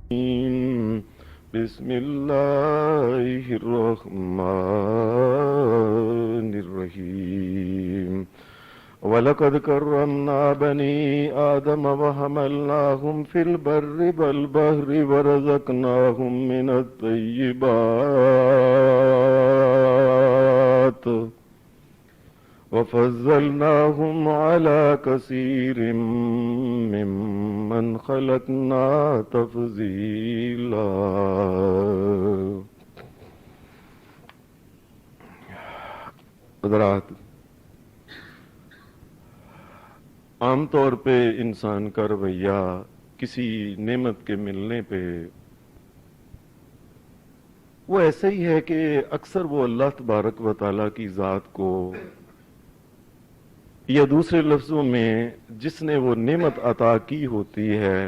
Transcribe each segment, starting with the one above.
بسم الله الرحمن الرحيم وَلَقَدْ كَرَّمْنَا بَنِي آدَمَ وَحَمَلْنَاهُمْ فِي الْبَرِّ وَالْبَحْرِ وَرَزَقْنَاهُمْ مِنَ الطَّيِّبَاتِ وَفَضَّلْنَاهُمْ عَلَى كَثِيرٍ مِّمَّنْ خَلَقْنَا تَفْضِيلًا۔ حضرات، عام طور پہ انسان کا رویہ کسی نعمت کے ملنے پہ وہ ایسا ہی ہے کہ اکثر وہ اللہ تبارک و تعالیٰ کی ذات کو، یا دوسرے لفظوں میں جس نے وہ نعمت عطا کی ہوتی ہے،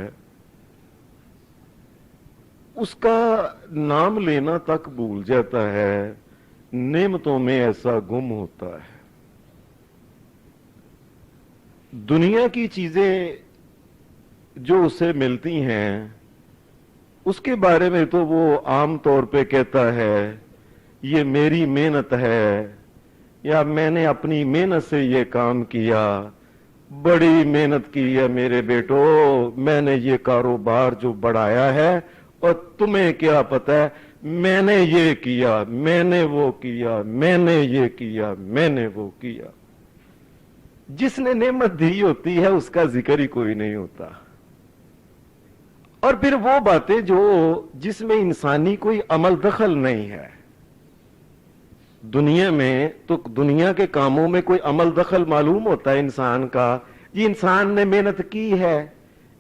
اس کا نام لینا تک بھول جاتا ہے، نعمتوں میں ایسا گم ہوتا ہے۔ دنیا کی چیزیں جو اسے ملتی ہیں اس کے بارے میں تو وہ عام طور پہ کہتا ہے یہ میری محنت ہے، یا میں نے اپنی محنت سے یہ کام کیا، بڑی محنت کی ہے میرے بیٹو، میں نے یہ کاروبار جو بڑھایا ہے، اور تمہیں کیا پتہ ہے میں نے یہ کیا، میں نے وہ کیا، میں نے یہ کیا، میں نے وہ کیا۔ جس نے نعمت دی ہوتی ہے اس کا ذکر ہی کوئی نہیں ہوتا۔ اور پھر وہ باتیں جو جس میں انسانی کوئی عمل دخل نہیں ہے۔ دنیا میں تو دنیا کے کاموں میں کوئی عمل دخل معلوم ہوتا ہے انسان کا، یہ انسان نے محنت کی ہے،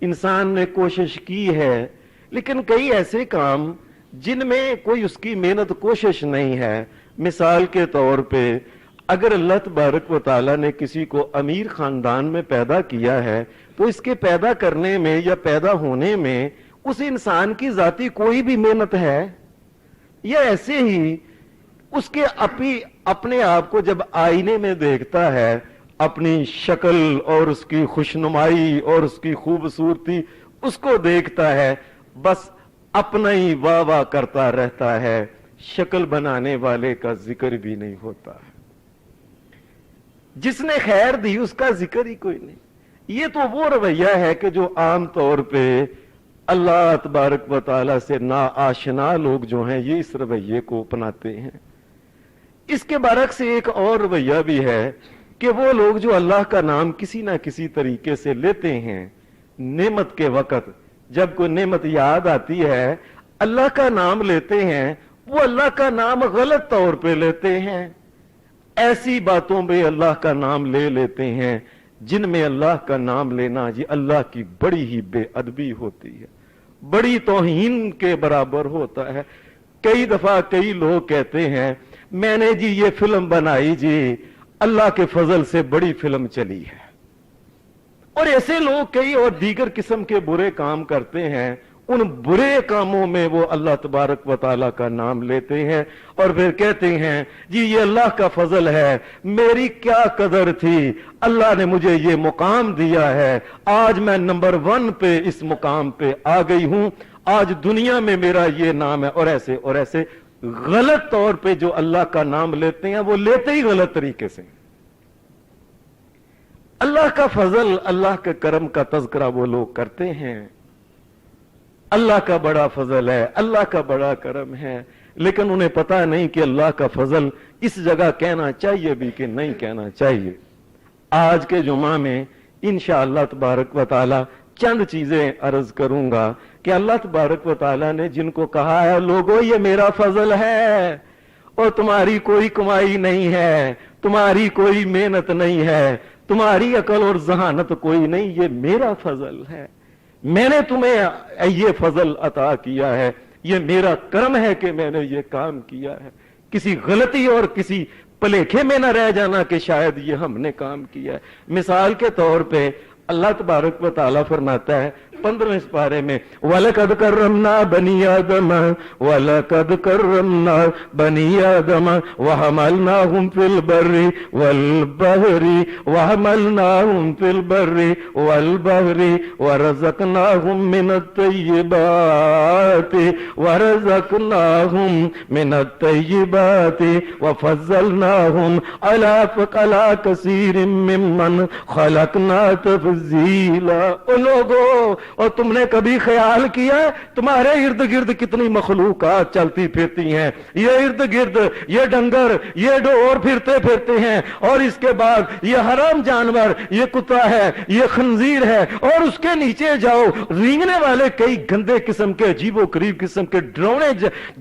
انسان نے کوشش کی ہے، لیکن کئی ایسے کام جن میں کوئی اس کی محنت کوشش نہیں ہے۔ مثال کے طور پہ اگر اللہ تبارک و تعالیٰ نے کسی کو امیر خاندان میں پیدا کیا ہے تو اس کے پیدا کرنے میں یا پیدا ہونے میں اس انسان کی ذاتی کوئی بھی محنت ہے؟ یا ایسے ہی اس کے اپنے آپ کو جب آئینے میں دیکھتا ہے، اپنی شکل اور اس کی خوشنمائی اور اس کی خوبصورتی اس کو دیکھتا ہے، بس اپنا ہی واہ واہ کرتا رہتا ہے، شکل بنانے والے کا ذکر بھی نہیں ہوتا ہے، جس نے خیر دی اس کا ذکر ہی کوئی نہیں۔ یہ تو وہ رویہ ہے کہ جو عام طور پہ اللہ تبارک و تعالیٰ سے ناآشنا لوگ جو ہیں یہ اس رویے کو اپناتے ہیں۔ اس کے برعکس ایک اور رویہ بھی ہے کہ وہ لوگ جو اللہ کا نام کسی نہ کسی طریقے سے لیتے ہیں، نعمت کے وقت جب کوئی نعمت یاد آتی ہے اللہ کا نام لیتے ہیں، وہ اللہ کا نام غلط طور پہ لیتے ہیں، ایسی باتوں میں اللہ کا نام لے لیتے ہیں جن میں اللہ کا نام لینا یہ اللہ کی بڑی ہی بے ادبی ہوتی ہے، بڑی توہین کے برابر ہوتا ہے۔ کئی دفعہ کئی لوگ کہتے ہیں میں نے جی یہ فلم بنائی جی، اللہ کے فضل سے بڑی فلم چلی ہے، اور ایسے لوگ کئی اور دیگر قسم کے برے کام کرتے ہیں، ان برے کاموں میں وہ اللہ تبارک و تعالیٰ کا نام لیتے ہیں اور پھر کہتے ہیں جی یہ اللہ کا فضل ہے، میری کیا قدر تھی، اللہ نے مجھے یہ مقام دیا ہے، آج میں نمبر 1 پہ اس مقام پہ آ گئی ہوں، آج دنیا میں میرا یہ نام ہے، اور ایسے غلط طور پہ جو اللہ کا نام لیتے ہیں وہ لیتے ہی غلط طریقے سے۔ اللہ کا فضل، اللہ کے کرم کا تذکرہ وہ لوگ کرتے ہیں، اللہ کا بڑا فضل ہے، اللہ کا بڑا کرم ہے، لیکن انہیں پتا نہیں کہ اللہ کا فضل اس جگہ کہنا چاہیے بھی کہ نہیں کہنا چاہیے۔ آج کے جمعہ میں انشاءاللہ تبارک و تعالی چند چیزیں عرض کروں گا کہ اللہ تبارک و تعالی نے جن کو کہا ہے لوگوں یہ میرا فضل ہے اور تمہاری کوئی کمائی نہیں ہے، تمہاری کوئی محنت نہیں ہے، تمہاری عقل اور ذہانت کوئی نہیں، یہ میرا فضل ہے، میں نے تمہیں یہ فضل عطا کیا ہے، یہ میرا کرم ہے کہ میں نے یہ کام کیا ہے۔ کسی غلطی اور کسی پلیکھے میں نہ رہ جانا کہ شاید یہ ہم نے کام کیا ہے۔ مثال کے طور پہ اللہ تبارک و تعالیٰ فرماتا ہے 15वें पारे में वलकद करमना बनी आदम वलकद करमना बनी आदम वहमलनाहुम फिल बर्री वल बहरी वहमलनाहुम फिल बर्री वल बहरी वरज़क़नाहुम मिनत तय्यिबाति वरज़क़नाहुम मिनत तय्यिबाति वफ़ज़्ज़लनाहुम अला कसीरिम मिम्मन खलक़ना तफ़ज़ीला। ओ लोगों, और तुमने कभी ख्याल किया तुम्हारे इर्द गिर्द कितनी मखलूकात चलती फिरती हैं, ये इर्द गिर्द ये डंगर ये डोर फिरते फिरते हैं, और इसके बाद ये हराम जानवर ये कुत्ता है ये खंजीर है, और उसके नीचे जाओ रेंगने वाले कई गंदे किस्म के अजीबो करीब किस्म के डरावने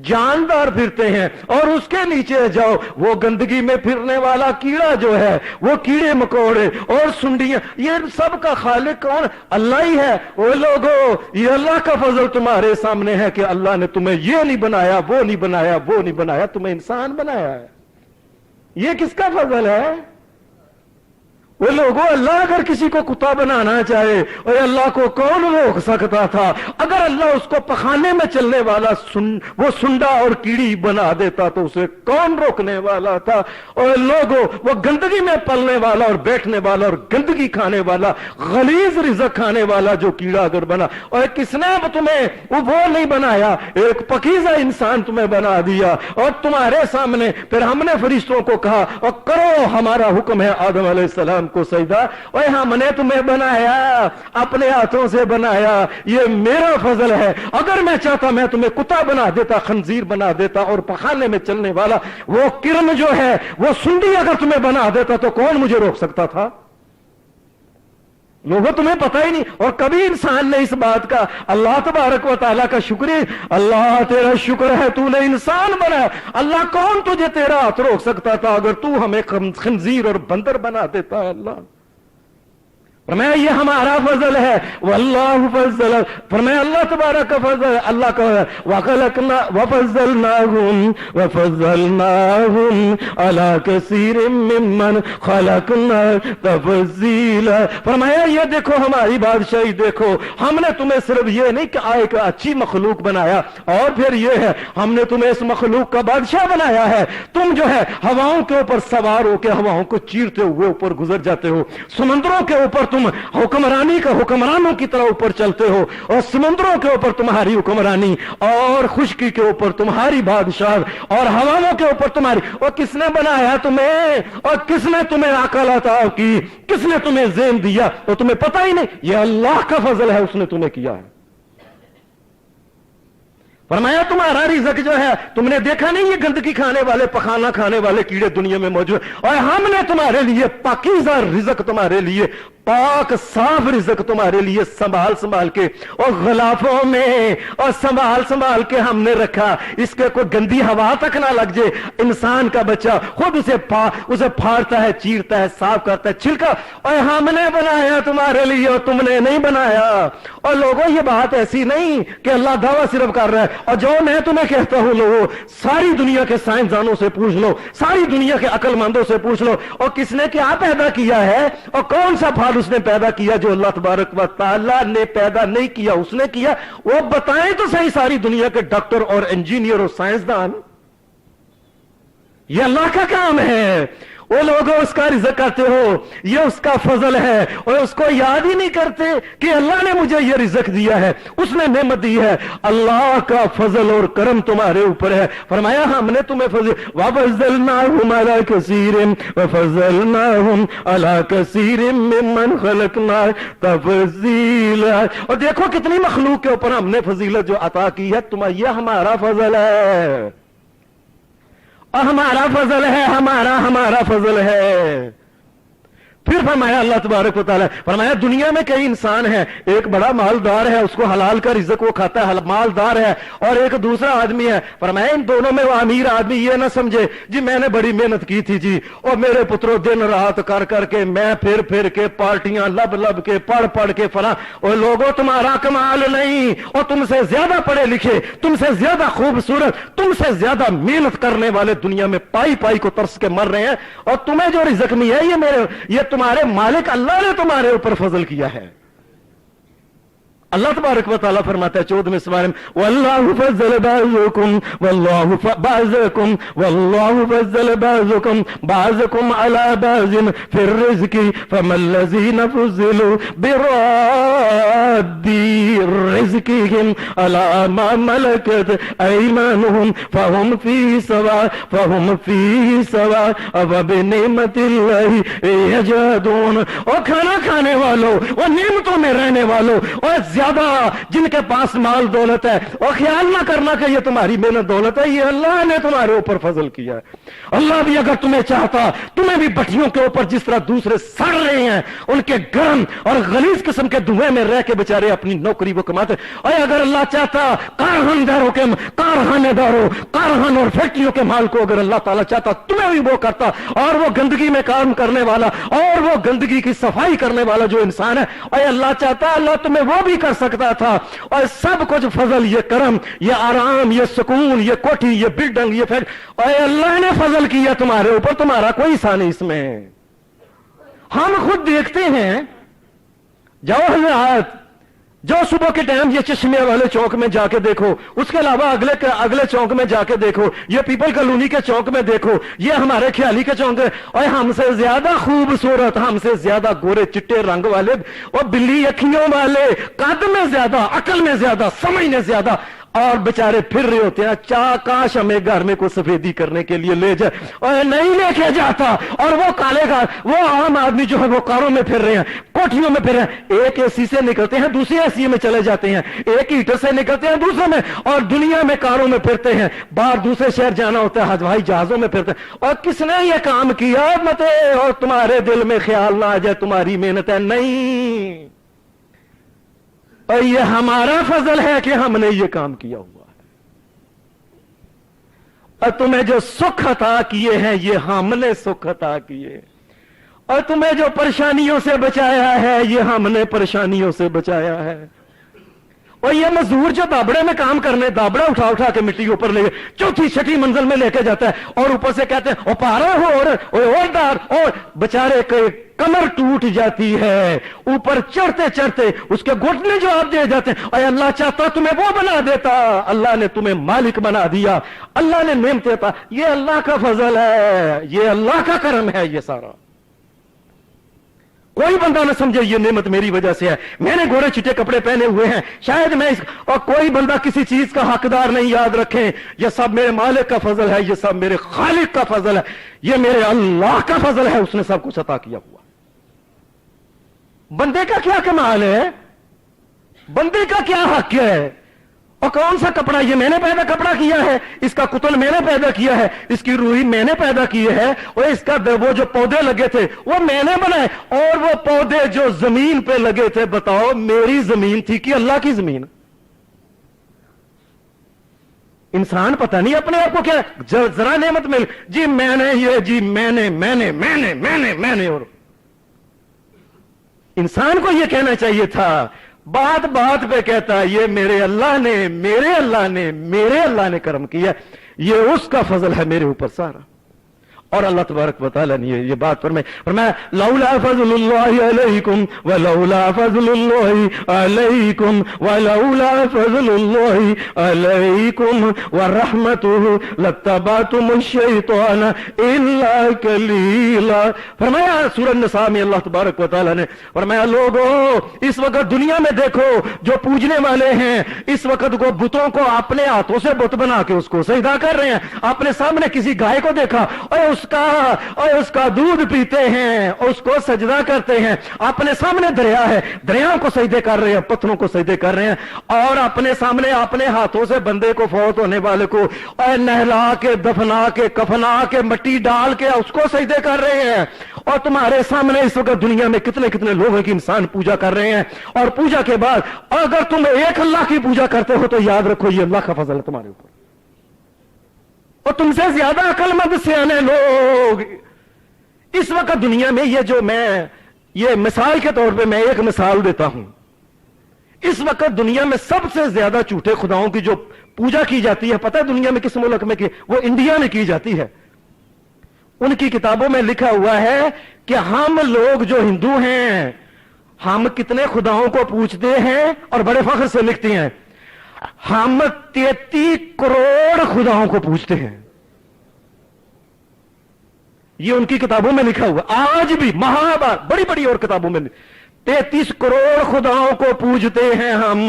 जानदार फिरते हैं, और उसके नीचे जाओ वो गंदगी में फिरने वाला कीड़ा जो है वो कीड़े मकोड़े और सुंडियां, ये सब का खालिक कौन? अल्लाह ही है। ओ लोगों, ये अल्लाह का फजल तुम्हारे सामने है कि अल्लाह ने तुम्हें ये नहीं बनाया वो नहीं बनाया वो नहीं बनाया, तुम्हें इंसान बनाया है। ये किसका फजल है? वो लोगों, अल्लाह अगर किसी को कुत्ता बनाना चाहे और अल्लाह को कौन रोक सकता था? अगर अल्लाह उसको पखाने में चलने वाला वो सुंडा और कीड़ी बना देता तो उसे कौन रोकने वाला था? और लोगों, वो गंदगी में पलने वाला और बैठने वाला और गंदगी खाने वाला गलीज रिज़्क़ खाने वाला जो कीड़ा अगर बना, और किसने तुम्हें वो नहीं बनाया? एक पकीज़ा इंसान तुम्हें बना दिया, और तुम्हारे सामने फिर हमने फरिश्तों को कहा और करो हमारा हुक्म है आदम अलैहिस्सलाम को सजदा, और हमने तुम्हें बनाया अपने हाथों से बनाया, ये मेरा फजल है। अगर मैं चाहता मैं तुम्हें कुत्ता बना देता खंजीर बना देता और पखाने में चलने वाला वो किरण जो है वो सुंडी अगर तुम्हें बना देता तो कौन मुझे रोक सकता था? लोगों, तुम्हें पता ही नहीं। और कभी इंसान ने इस बात का अल्लाह तबारक व तआला का शुक्र, अल्लाह तेरा शुक्र है तूने इंसान बनाया, अल्लाह कौन तुझे तेरा हाथ रोक सकता था अगर तू हमें खंजीर और बंदर बना देता? अल्लाह फरमाया ये हमारा फजल है, वल्लाहु फज़्ज़ल, फरमाया अल्लाह तबारक का फजल, अल्लाह का वखलकना वफज़्ज़लनाहुम अला कसीरिम मिम्मन खलकना तफ़ज़ीला। फरमाया ये देखो हमारी बादशाही देखो, हमने तुम्हें सिर्फ ये नहीं कि एक अच्छी मखलूक बनाया और फिर ये है हमने तुम्हें इस मखलूक का बादशाह बनाया है। तुम जो है हवाओं के ऊपर सवार होकर हवाओं को चीरते हुए ऊपर गुजर जाते हो, समुद्रों के ऊपर तुम हुक्मरानी का हुक्मरानों की तरह ऊपर चलते हो, और समुद्रों के ऊपर तुम्हारी हुक्मरानी और खुशकी के ऊपर तुम्हारी बादशाह और हवाओं के ऊपर तुम्हारी। और किसने बनाया तुम्हें? और किसने तुम्हें अकल अता की? किसने तुम्हें ज़ेन दिया? और तुम्हें पता ही नहीं, यह अल्लाह का फजल है, उसने तुम्हें किया है। फरमाया तुम्हारा रिज़्क़ जो है तुमने देखा नहीं, ये गंदगी खाने वाले पखाना खाने वाले कीड़े दुनिया में मौजूद, और हमने तुम्हारे लिए पाकीज़ा रिज़्क़ तुम्हारे लिए पाक साफ रिज़्क़ तुम्हारे लिए संभाल संभाल के और गलाफों में और संभाल संभाल के हमने रखा, इसके कोई गंदी हवा तक ना लग जाए। इंसान का बच्चा खुद उसे फाड़ता है, चीरता है, साफ करता है, छिलका, और हमने बनाया तुम्हारे लिए और तुमने नहीं बनाया। और लोगों, ये बात ऐसी नहीं कि अल्लाह दावा सिर्फ कर रहा है। और जो मैं तुम्हें कहता हूं लोगों, सारी दुनिया के साइंसदानों से पूछ लो, सारी दुनिया के अक्लमंदों से पूछ लो, और किसने क्या पैदा किया है और कौन सा फल उसने पैदा किया जो अल्लाह तबारक व तआला ने पैदा नहीं किया, उसने किया, वो बताएं तो सही सारी दुनिया के डॉक्टर और इंजीनियर और साइंसदान। ये अल्लाह का काम है। वो लोग उसका रिज़्क़ करते हो, ये उसका फजल है, और उसको याद ही नहीं करते कि अल्लाह ने मुझे ये रिज़्क़ दिया है, उसने नेमत दी है। अल्लाह का फजल और करम तुम्हारे ऊपर है। फरमाया हमने तुम्हें फजल वफ़ज़्ज़लनाहुम अला कसीरिम वफ़ज़्ज़लनाहुम अला कसीरिम मिम्मन खलकना तफ़ज़ीला। और देखो कितनी मखलूक के ऊपर हमने फजीलत जो अता की है, तुम्हारा ये हमारा फजल है, हमारा फजल है, हमारा फजल है। फिर फरमाया अल्लाह तबारक व तआला, फरमाया दुनिया में कई इंसान है, एक बड़ा मालदार है, उसको हलाल का रिज़्क़ वो खाता है, मालदार है, और एक दूसरा आदमी है। फरमाया इन दोनों में वो अमीर आदमी ये ना समझे जी मैंने बड़ी मेहनत की थी जी, और मेरे पुत्रों दिन रात कर करके मैं फिर के पार्टियां लब के पढ़ के फला। और लोगों, तुम्हारा कमाल नहीं, और तुमसे ज्यादा पढ़े लिखे, तुमसे ज्यादा खूबसूरत, तुमसे ज्यादा मेहनत करने वाले दुनिया में पाई को तरस के मर रहे हैं, और तुम्हें जो रिज़्क़ नहीं है ये तुम्हारे मालिक अल्लाह ने तुम्हारे ऊपर फजल किया है। اللہ तबारक व तआला फरमाता है 14वें सुरे में, वल्लाहु फज़्ज़ल बाज़ुकुम वल्लाहु फज़्ज़ल बाज़ुकुम बाज़ुकुम अला बाज़िन फिर रिज़्क़ि फमल्लज़ीना फुज़्ज़िलू बिरद्दी रिज़्क़िहिम अला मा मलकत अयमानुहुम फहुम फीही सवा व बिनिअमतिल्लाहि यजहदून। और खाना खाने वालों और नेमतों में रहने वालों और ज्यादा जिनके पास माल दौलत है, और ख्याल ना करना कि ये तुम्हारी मेहनत दौलत है, ये अल्लाह ने तुम्हारे ऊपर फजल किया है। अल्लाह भी अगर तुम्हें चाहता, तुम्हें भी भट्टियों के ऊपर जिस तरह दूसरे सड़ रहे हैं उनके गर्म और गलीज किस्म के धुएं में रह के बेचारे अपनी नौकरी वो कमाते, और अगर अल्लाह चाहता कारखानेदारों और फैक्ट्रियों के माल को अगर अल्लाह ताला चाहता तुम्हें भी वो करता, और वो गंदगी में काम करने वाला और वो गंदगी की सफाई करने वाला जो इंसान है, और अल्लाह चाहता अल्लाह तुम्हें वो भी कर सकता था। और सब कुछ फजल, ये करम, ये आराम, ये सुकून, ये कोठी, ये बिल्डिंग, ये फैक्ट, और अल्लाह ने फजल किया तुम्हारे ऊपर, तुम्हारा कोई हिस्सा नहीं इसमें। हम खुद देखते हैं, जाओ हज़रात, जो सुबह के टाइम ये चश्मे वाले चौक में जाके देखो, उसके अलावा अगले चौक में जाके देखो, ये पीपल कॉलोनी के चौक में देखो, ये हमारे ख्याली के चौक है, और हमसे ज्यादा खूबसूरत, हमसे ज्यादा गोरे चिट्टे रंग वाले और बिल्ली अखियों वाले, कद में ज्यादा, अकल में ज्यादा, समझने ज्यादा, और बेचारे फिर रहे होते हैं, काश हमें घर में कोई सफेदी करने के लिए ले जाए, और नहीं लेके जाता। और वो काले वो आम आदमी जो है वो कारों में फिर रहे हैं, कोठियों में फिर रहे हैं, एक एसी से निकलते हैं दूसरी एसी में चले जाते हैं, एक हीटर से निकलते हैं दूसरे में, और दुनिया में कारों में फिरते हैं, बाहर दूसरे शहर जाना होता है हवाई जहाजों में फिरते हैं। और किसने ये काम किया मत, और तुम्हारे दिल में ख्याल ना आ जाए तुम्हारी मेहनत है, नहीं, और ये हमारा फजल है कि हमने ये काम किया हुआ है। और तुम्हें जो सुख अता किए हैं ये हमने सुख अता किए, और तुम्हें जो परेशानियों से बचाया है ये हमने परेशानियों से बचाया है। और ये मजदूर जो दाबड़े में काम करने, दाबड़ा उठा उठा के मिट्टी ऊपर ले चौथी छठी मंजिल में लेके जाता है, और ऊपर से कहते हैं ओ पारा हो और दार, और बेचारे कमर टूट जाती है, ऊपर चढ़ते चढ़ते उसके घुटने जो आप दे जाते हैं। और अल्लाह चाहता तुम्हें वो बना देता, अल्लाह ने तुम्हें मालिक बना दिया, अल्लाह ने नेमत देता। ये अल्लाह का फजल है, ये अल्लाह का करम है। ये सारा कोई बंदा न समझे ये नेमत मेरी वजह से है, मैंने गोरे चिट्टे कपड़े पहने हुए हैं, शायद मैं और कोई बंदा किसी चीज का हकदार नहीं याद रखे, ये सब मेरे मालिक का फजल है, ये सब मेरे खालिक का फजल है, ये मेरे अल्लाह का फजल है, उसने सब कुछ अता किया हुआ। बंदे का क्या कमाल है, बंदे का क्या हक है, और कौन सा कपड़ा, ये मैंने पैदा कपड़ा किया है, इसका कुतल मैंने पैदा किया है, इसकी रूही मैंने पैदा की है, और इसका वो जो पौधे लगे थे वो मैंने बनाए, और वो पौधे जो जमीन पे लगे थे, बताओ मेरी जमीन थी कि अल्लाह की जमीन? इंसान पता नहीं अपने आप को क्या जरा नेमत मिल, जी मैंने ये, जी मैंने। और इंसान को ये कहना चाहिए था, बात बात पे कहता है ये मेरे अल्लाह ने करम किया, ये उसका फजल है मेरे ऊपर सारा। और अल्लाह तबारक व तआला ने ये बात फरमाया लौला फज़लुल्लाहि अलैकुम व लौला फज़लुल्लाहि अलैकुम व लौला फज़लुल्लाहि अलैकुम व रहमतुहु लत्तबअतुमुश शैतान इल्ला कलीला। फरमाया सूरह निसा में अल्लाह तबारक व तआला ने फरमाया, लोगों इस वक्त दुनिया में देखो जो पूजने वाले हैं, इस वक्त को बुतों को अपने हाथों से बुत बना के उसको सजदा कर रहे हैं। आपने सामने किसी गाय को देखा और उसका दूध पीते हैं, उसको सजदा करते हैं। अपने सामने दरिया है, दरियाओं को सजदे कर रहे हैं, पत्थरों को सजदे कर रहे हैं, और अपने सामने अपने हाथों से बंदे को, फौत होने वाले को नहला के, दफना के, कफना के, मिट्टी डाल के उसको सजदे कर रहे हैं। और तुम्हारे सामने इस वक्त दुनिया में कितने कितने लोग हैं कि इंसान पूजा कर रहे हैं, और पूजा के बाद अगर तुम एक अल्लाह की पूजा करते हो तो याद रखो ये अल्लाह का फजल है तुम्हारे ऊपर। और तुमसे ज्यादा अकलमंद सियाने लोग इस वक्त दुनिया में, ये मिसाल के तौर पे मैं एक मिसाल देता हूं, इस वक्त दुनिया में सबसे ज्यादा झूठे खुदाओं की जो पूजा की जाती है, पता है दुनिया में किस मुल्क में की? वो इंडिया में की जाती है। उनकी किताबों में लिखा हुआ है कि हम लोग जो हिंदू हैं ہم کتنے خداؤں کو پوچھتے ہیں اور بڑے فخر سے لکھتے ہیں ہم 33 کروڑ خداؤں کو پوچھتے ہیں. یہ ان کی کتابوں میں لکھا ہوا. آج بھی مہابھارت بڑی بڑی اور کتابوں میں 33 کروڑ خداؤں کو پوجتے ہیں ہم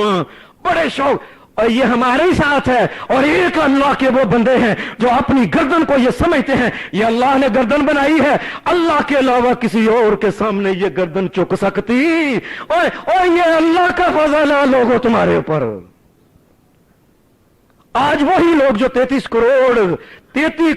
بڑے شوق. اور یہ ہمارے ہی ساتھ ہے. اور ایک اللہ کے وہ بندے ہیں جو اپنی گردن کو یہ سمجھتے ہیں یہ اللہ نے گردن بنائی ہے, اللہ کے علاوہ کسی اور کے سامنے یہ گردن چک سکتی. اور یہ اللہ کا فضل ہے لوگوں تمہارے اوپر. آج وہی لوگ جو 33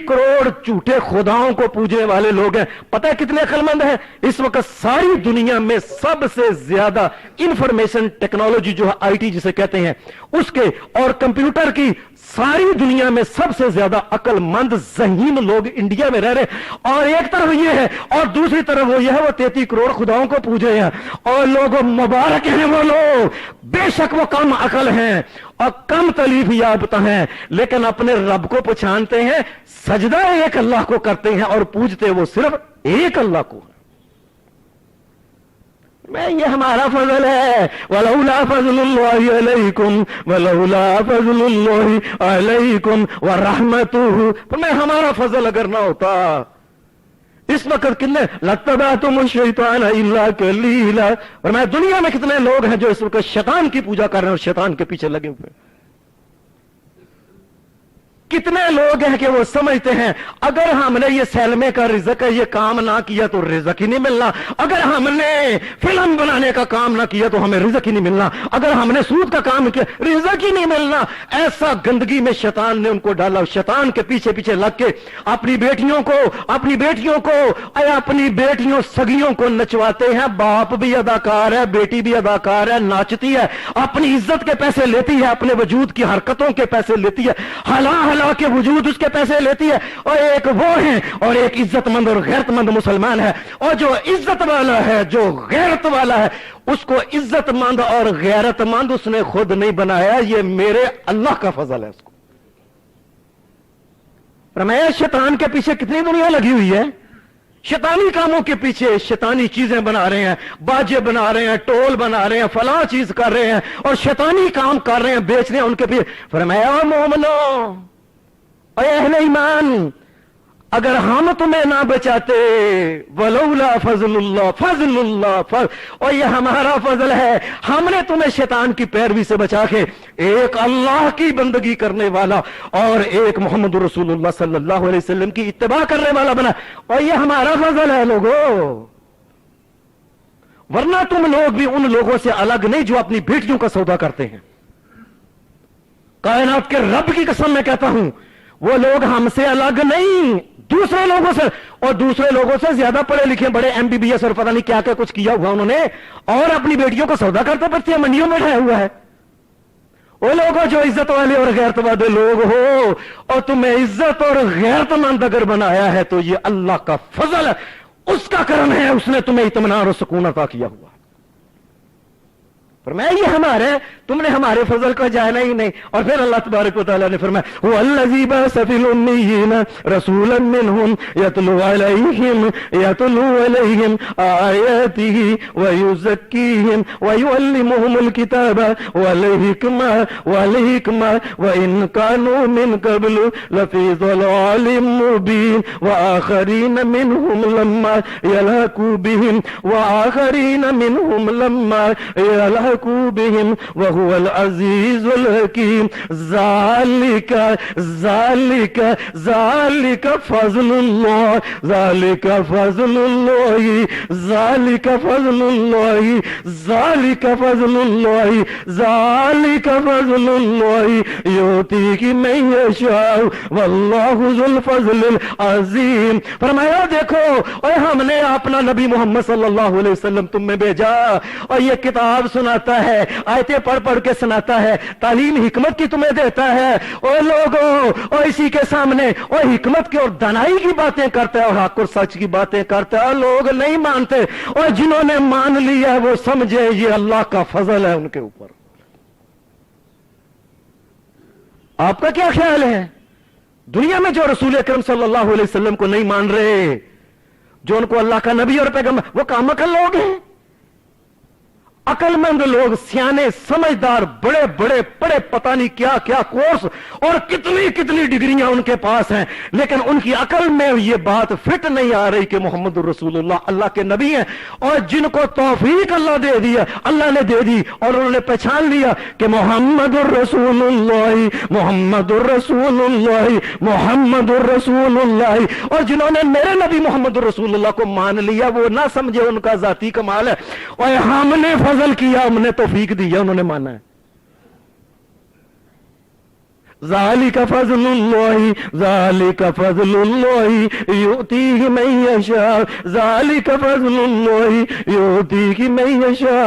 کروڑ جھوٹے خداؤں کو پوجنے والے لوگ ہیں, پتہ ہے کتنے عقل مند ہیں اس وقت ساری دنیا میں؟ سب سے زیادہ انفارمیشن ٹیکنالوجی جو ہے آئی ٹی جسے کہتے ہیں اس کے اور کمپیوٹر کی ساری دنیا میں سب سے زیادہ عقل مند ذہین لوگ انڈیا میں رہ رہے. اور ایک طرف یہ ہے اور دوسری طرف وہ یہ ہے وہ 33 کروڑ خداؤں کو پوجے ہیں. اور لوگوں مبارک ہیں وہ لوگ, بے شک وہ کم عقل ہیں اور کم تلیف یافتہ ہیں لیکن اپنے رب کو پہچانتے ہیں, سجدہ ایک اللہ کو کرتے ہیں اور پوجتے وہ صرف ایک اللہ کو. میں یہ ہمارا فضل ہے. وَلَوْلَا فَضْلُ اللَّهِ عَلَيْكُمْ وَلَوْلَا فَضْلُ اللَّهِ عَلَيْكُمْ وَرَحْمَتُهُ. پر میں ہمارا فضل اگر نہ ہوتا اس وقت کتنے لَاتَّبَعْتُمُ الشَّيْطَانَ إِلَّا قَلِيلًا. اور میں دنیا میں کتنے لوگ ہیں جو اس وقت شیطان کی پوجا کر رہے ہیں اور شیطان کے پیچھے لگے ہوئے. کتنے لوگ ہیں کہ وہ سمجھتے ہیں اگر ہم نے یہ سلمے کا رزق ہے یہ کام نہ کیا تو رزق ہی نہیں ملنا, اگر ہم نے فلم بنانے کا کام نہ کیا تو ہمیں رزق ہی نہیں ملنا, اگر ہم نے سود کا کام کیا رزق ہی نہیں ملنا. ایسا گندگی میں شیطان نے ان کو ڈالا. شیطان کے پیچھے پیچھے لگ کے اپنی بیٹیوں سگیوں کو نچواتے ہیں. باپ بھی اداکار ہے, بیٹی بھی اداکار ہے, ناچتی ہے, اپنی عزت کے پیسے لیتی ہے, اپنے وجود کی حرکتوں کے پیسے لیتی ہے, ہلا کے وجود اس کے پیسے لیتی ہے. اور ایک وہ ہیں اور ایک عزت مند اور غیرت مند مسلمان ہے. اور جو عزت والا ہے جو غیرت والا ہے اس کو عزت مند اور غیرت مند اس نے خود نہیں بنایا, یہ میرے اللہ کا فضل ہے. اس کو فرمایا شیطان کے پیچھے کتنی دنیا لگی ہوئی ہے, شیطانی کاموں کے پیچھے شیطانی چیزیں بنا رہے ہیں, باجے بنا رہے ہیں, ٹول بنا رہے ہیں, فلاں چیز کر رہے ہیں اور شیطانی کام کر رہے ہیں, بیچ رہے ہیں ان کے پیچھے. فرمایا مومنو اے اہل ایمان اگر ہم تمہیں نہ بچاتے ولولا فضل اللہ اور یہ ہمارا فضل ہے, ہم نے تمہیں شیطان کی پیروی سے بچا کے ایک اللہ کی بندگی کرنے والا اور ایک محمد رسول اللہ صلی اللہ علیہ وسلم کی اتباع کرنے والا بنا, اور یہ ہمارا فضل ہے لوگوں. ورنہ تم لوگ بھی ان لوگوں سے الگ نہیں جو اپنی بیٹیوں کا سودا کرتے ہیں. کائنات کے رب کی قسم میں کہتا ہوں وہ لوگ ہم سے الگ نہیں, دوسرے لوگوں سے, اور دوسرے لوگوں سے زیادہ پڑھے لکھے بڑے MBBS اور پتہ نہیں کیا کیا کچھ کیا ہوا انہوں نے, اور اپنی بیٹیوں کا سودا کرتے پھرتے ہیں, منڈیوں میں ٹھہرا ہوا ہے. وہ لوگوں جو عزت والے اور غیرت والے لوگ ہو, اور تمہیں عزت اور غیرت مند اگر بنایا ہے تو یہ اللہ کا فضل ہے, اس کا کرم ہے, اس نے تمہیں اطمینان اور سکون عطا کیا ہوا. فرمایا یہ ہمارے, تم نے ہمارے فضل کو جانا ہی نہیں. اور پھر اللہ تبارک و تعالیٰ نے فرمایا وَالَّذِي بَعَثَ فِي الْأُمِّيِّينَ رَسُولًا مِّنْهُمْ يَتْلُو عَلَيْهِمْ آيَاتِهِ وَيُزَكِّيهِمْ وَيُعَلِّمُهُمُ الْكِتَابَ وَالْحِكْمَةَ وَإِنْ كَانُوا مِنْ قَبْلُ لَفِي ضَلَالٍ مُّبِينٍ وَآخَرِينَ مِنْهُمْ لَمَّا يَلْحَقُوا بِهِمْ بهم وهو العزيز الحكيم. ذلك فضل الله يؤتيه من يشاء والله ذو الفضل العظيم. فرمایا دیکھو اور ہم نے اپنا نبی محمد صلی اللہ علیہ وسلم تم میں بھیجا اور یہ کتاب سناتا ہے, آیتیں پڑھ پڑھ کے سناتا ہے, تعلیم حکمت کی تمہیں دیتا ہے. اور لوگوں اور اسی کے سامنے اور حکمت کی اور دانائی کی باتیں کرتا ہے اور حق اور سچ کی باتیں کرتا ہے, اور لوگ نہیں مانتے, اور جنہوں نے مان لیا وہ سمجھے یہ اللہ کا فضل ہے ان کے اوپر. آپ کا کیا خیال ہے دنیا میں جو رسول اکرم صلی اللہ علیہ وسلم کو نہیں مان رہے, جو ان کو اللہ کا نبی اور پیغمبر, وہ کام عقل لوگ ہیں. अकल मंद लोग, सियाने समझदार, बड़े बड़े पढ़े, पता नहीं क्या क्या कोर्स और कितनी कितनी डिग्रियां उनके पास हैं, लेकिन उनकी अकल में ये बात फिट नहीं आ रही कि मोहम्मद रसूलुल्लाह अल्लाह के नबी हैं। और जिनको तौफीक अल्लाह दे दिया, अल्लाह ने दे दी और उन्होंने पहचान लिया कि मोहम्मद रसूलुल्लाह, मोहम्मद रसूलुल्लाह, मोहम्मद रसूलुल्लाह, और जिन्होंने मेरे नबी मोहम्मद रसूलुल्लाह को मान लिया वो ना समझे उनका जाती कमाल है, और हमने फजल किया, हमने तौफीक दिया, उन्होंने माना है। ज़ालिका फ़ज़्लुल्लाहि, ज़ालिका फ़ज़्लुल्लाहि युतीहि मन यशा, ज़ालिका फ़ज़्लुल्लाहि युतीहि मन यशा,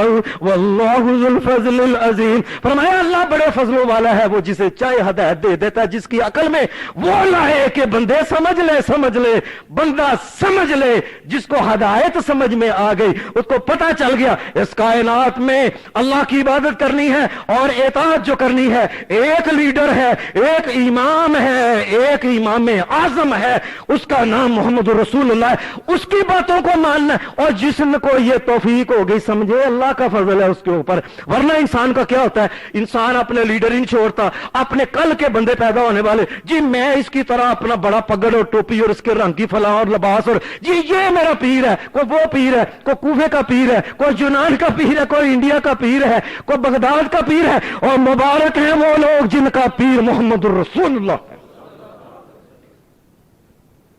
वल्लाहु ज़ुल फ़ज़्लिल अज़ीम। फरमाया अल्लाह बड़े फजलों वाला है, वो जिसे चाहे हिदायत दे देता है, जिसकी अकल में वो लाए कि बंदे समझ ले, बंदा समझ ले, जिसको हिदायत समझ में आ गई, उसको पता चल गया इस कायनात में अल्लाह की इबादत करनी है और इताअत जो करनी है, एक लीडर है, एक इमाम है, एक इमाम आजम है, उसका नाम मोहम्मद रसूलुल्लाह है, उसकी बातों को मानना। और जिसको ये तौफीक हो गई, समझे अल्लाह का फजल है उसके ऊपर। वरना इंसान का क्या होता है, इंसान अपने लीडर ही नहीं छोड़ता, अपने कल के बंदे पैदा होने वाले, जी मैं इसकी तरह अपना बड़ा पगड़ और टोपी और इसके रंग की फला और लिबास, और जी ये मेरा पीर है, कोई वो पीर है, कोई कूफे का पीर है, कोई यूनान का पीर है, कोई इंडिया का पीर है, कोई बगदाद का पीर है। और मुबारक है वो लोग जिनका पीर मोहम्मद रसूलुल्लाह है,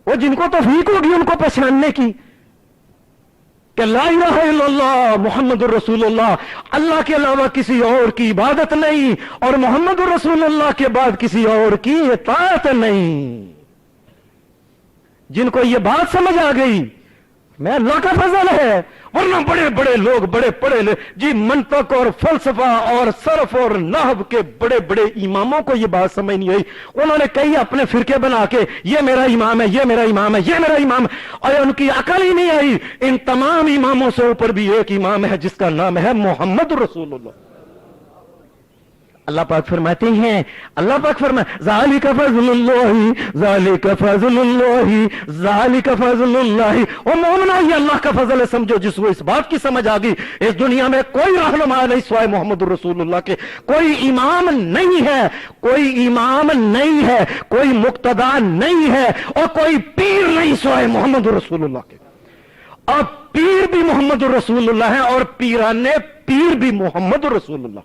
वो जिनको तौफीक होगी उनको पहचानने की कि ला इलाहा इल्लल्लाह मोहम्मद रसूलुल्लाह, अल्लाह के अलावा किसी और की इबादत नहीं और मोहम्मद रसूलुल्लाह के बाद किसी और की इताअत नहीं। जिनको ये बात समझ आ गई, मैं अल्लाह का फजल है। वरना बड़े बड़े लोग, बड़े पढ़े जी, मंतक और फलसफा और सरफ और नहव के बड़े बड़े इमामों को ये बात समझ नहीं आई। उन्होंने कई अपने फिरके बना के ये मेरा इमाम है, ये मेरा इमाम है, ये मेरा इमाम है, और उनकी अकल ही नहीं आई। इन तमाम इमामों से ऊपर भी एक इमाम है जिसका नाम है मोहम्मद रसूलुल्लाह। अल्लाह पाक फरमाते हैं, अल्लाह पाक फरमाए ज़ालिका फ़ज़्लुल्लाहि, ज़ालिका फ़ज़्लुल्लाहि, ज़ालिका फ़ज़्लुल्लाहि। ओ मोमिनो, ये अल्लाह का फजल है। समझो जिसको इस बात की समझ आ गई, इस दुनिया में कोई रहनुमा नहीं सिवाय मोहम्मद रसूलुल्लाह के, कोई इमाम नहीं है, कोई इमाम नहीं है, कोई मुक्तदा नहीं है और कोई पीर नहीं सिवाय मोहम्मद रसूलुल्लाह के। और पीर भी मोहम्मद रसूलुल्लाह है और पीराने पीर भी मोहम्मद रसूलुल्लाह।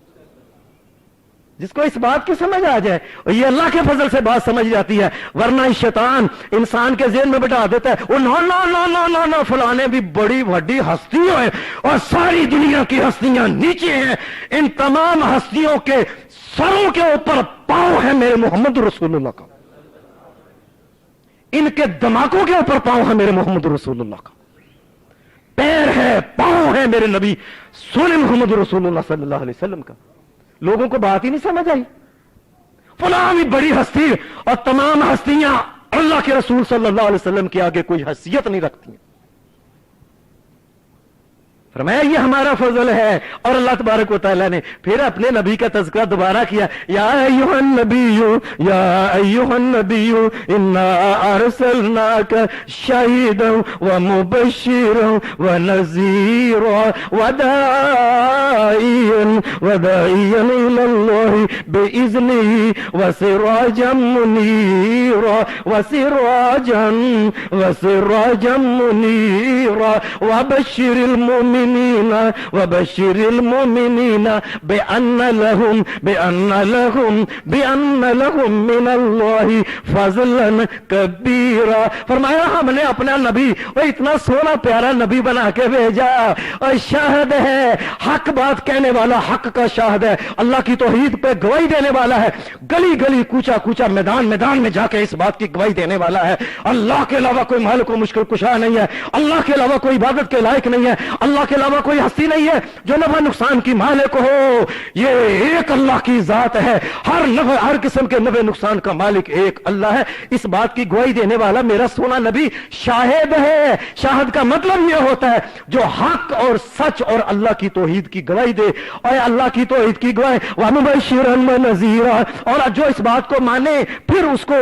जिसको इस बात की समझ आ जाए, और ये अल्लाह के फजल से बात समझ जाती है। वरना शैतान इंसान के ज़हन में बिठा देता है, oh no no no no no no, फलाने भी बड़ी बड़ी हस्ती है और सारी दुनिया की हस्तियां नीचे हैं। इन तमाम हस्तियों के सरों के ऊपर पांव है मेरे मोहम्मद रसूलुल्लाह का, इनके दिमागों के ऊपर पांव है मेरे मोहम्मद रसूलुल्लाह का, पैर है, पांव है मेरे नबी सोने मोहम्मद रसूलुल्लाह सल्लल्लाहु अलैहि वसल्लम का। लोगों को बात ही नहीं समझ आई। फलां भी बड़ी हस्ती और तमाम हस्तियां अल्लाह के रसूल सल्लल्लाहु अलैहि वसल्लम के आगे कोई हैसियत नहीं रखती। फरमाया ये हमारा फजल है। और अल्लाह तबारक व तआला ने फिर अपने नबी का तज़किरा दोबारा किया, या अय्युहन नबिय्यु, या अय्युहन नबिय्यु इन्ना अरसलनाका शाहिदन व मुबश्शिरन व नज़ीरन व दाइयन इलल्लाहि बिइज़्निही व सिराजन मुनीरा व सिराजन मुनीरा व बश्शिरिल वबश्शिरिल मुमिनीना बिअन्न लहुम मिनल्लाहि फज़लन कबीरा। फरमाया हमने अपना नबी वो इतना सोना प्यारा नबी बना के भेजा, और शाहिद है, हक बात कहने वाला, हक का शाहिद है, अल्लाह की तौहीद पे गवाही देने वाला है, गली गली कूचा कूचा मैदान मैदान में जाके इस बात की गवाही देने वाला है, अल्लाह के अलावा कोई मालिक व मुश्किल कुशा नहीं है, अल्लाह के अलावा कोई इबादत के लायक नहीं है, अल्लाह के अलावा कोई हस्ती नहीं है जो नफा नुकसान की मालिक हो। ये एक अल्लाह की जात है, हर नफा हर किस्म के नफे नुकसान का मालिक एक अल्लाह है। इस बात की गवाही देने वाला मेरा सोना नबी शाहिद है। शाहिद का मतलब यह होता है जो हक और सच और अल्लाह की तौहीद की गवाही گواہی دے اور اللہ کی توحید کی گواہی وَمُبَشِّرًا وَنَذِيرًا، اور جو اس بات کو مانے پھر اس کو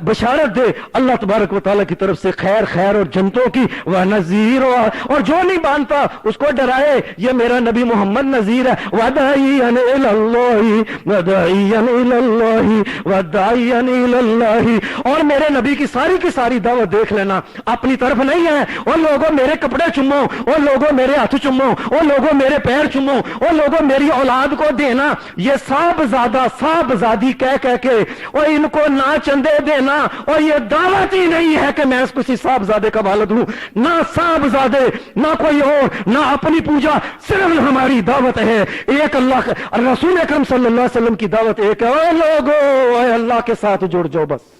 بشارت دے اللہ تبارک و تعالیٰ کی طرف سے خیر اور جنتوں کی، وَنَذِيرًا، اور جو نہیں مانتا اس کو ڈرائے یہ میرا نبی محمد نذیر ہے، وَدَاعِيًا إِلَى اللَّهِ وَدَاعِيًا إِلَى اللَّهِ وَدَاعِيًا إِلَى اللَّهِ، اور میرے نبی کی ساری دعوت دیکھ لینا اپنی طرف نہیں ہے، اور لوگوں میرے کپڑے چومو، اور لوگوں میرے ہاتھ چومو، اور لوگوں میرے پیر چومو، اور لوگوں میری اولاد کو دینا، یہ صاحبزادی کہہ کے اور ان کو نہ چندے دینا، اور یہ دعوت ہی نہیں ہے کہ میں کسی صاحبزادے کا والد ہوں، نہ صاحبزادے نہ کوئی اور، نہ اپنی پوجا، صرف ہماری دعوت ہے ایک اللہ، رسول اکرم صلی اللہ علیہ وسلم کی دعوت ایک ہے، اے لوگو اے اللہ کے ساتھ جڑ جاؤ، بس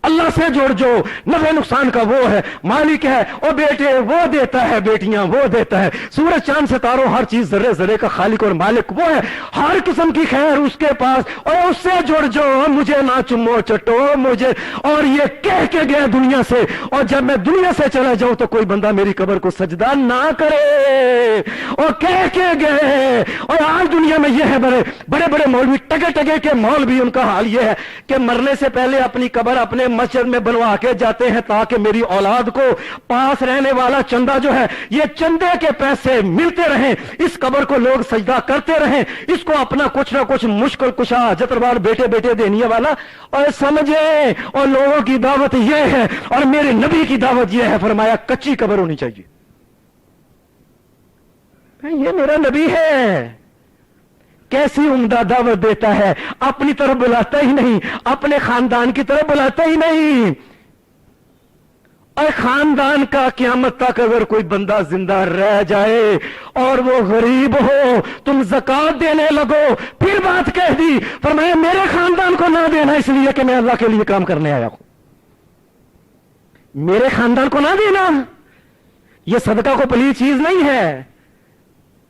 اللہ سے جوڑ جو، نفع نقصان کا وہ ہے، مالک ہے، اور بیٹے وہ دیتا ہے، بیٹیاں وہ دیتا ہے، سورج چاند ستاروں ہر چیز ذرے کا خالق اور مالک وہ ہے، ہر قسم کی خیر اس کے پاس، اور اس سے جڑ جو، مجھے نہ چمو چٹو مجھے، اور یہ کہہ کے گئے دنیا سے، اور جب میں دنیا سے چلا جاؤں تو کوئی بندہ میری قبر کو سجدہ نہ کرے، اور کہہ کے گئے، اور آج دنیا میں یہ ہے بڑے مولوی ٹگے کے مولوی، ان کا حال یہ ہے کہ مرنے سے پہلے اپنی قبر اپنے مسجد میں بنوا کے جاتے ہیں تاکہ میری اولاد کو پاس رہنے والا چندہ جو ہے یہ چندے کے پیسے ملتے رہیں، اس قبر کو لوگ سجدہ کرتے رہیں، اس کو اپنا کچھ نہ کچھ مشکل کشا جتروار بیٹے دینے والا، اور سمجھیں، اور لوگوں کی دعوت یہ ہے، اور میرے نبی کی دعوت یہ ہے، فرمایا کچی قبر ہونی چاہیے، یہ میرا نبی ہے، کیسی عمدہ دعوت دیتا ہے، اپنی طرف بلاتا ہی نہیں، اپنے خاندان کی طرف بلاتا ہی نہیں، اور خاندان کا قیامت تک اگر کوئی بندہ زندہ رہ جائے اور وہ غریب ہو، تم زکات دینے لگو، پھر بات کہہ دی، فرمایا میرے خاندان کو نہ دینا اس لیے کہ میں اللہ کے لیے کام کرنے آیا ہوں، میرے خاندان کو نہ دینا، یہ صدقہ کو پلیت چیز نہیں ہے،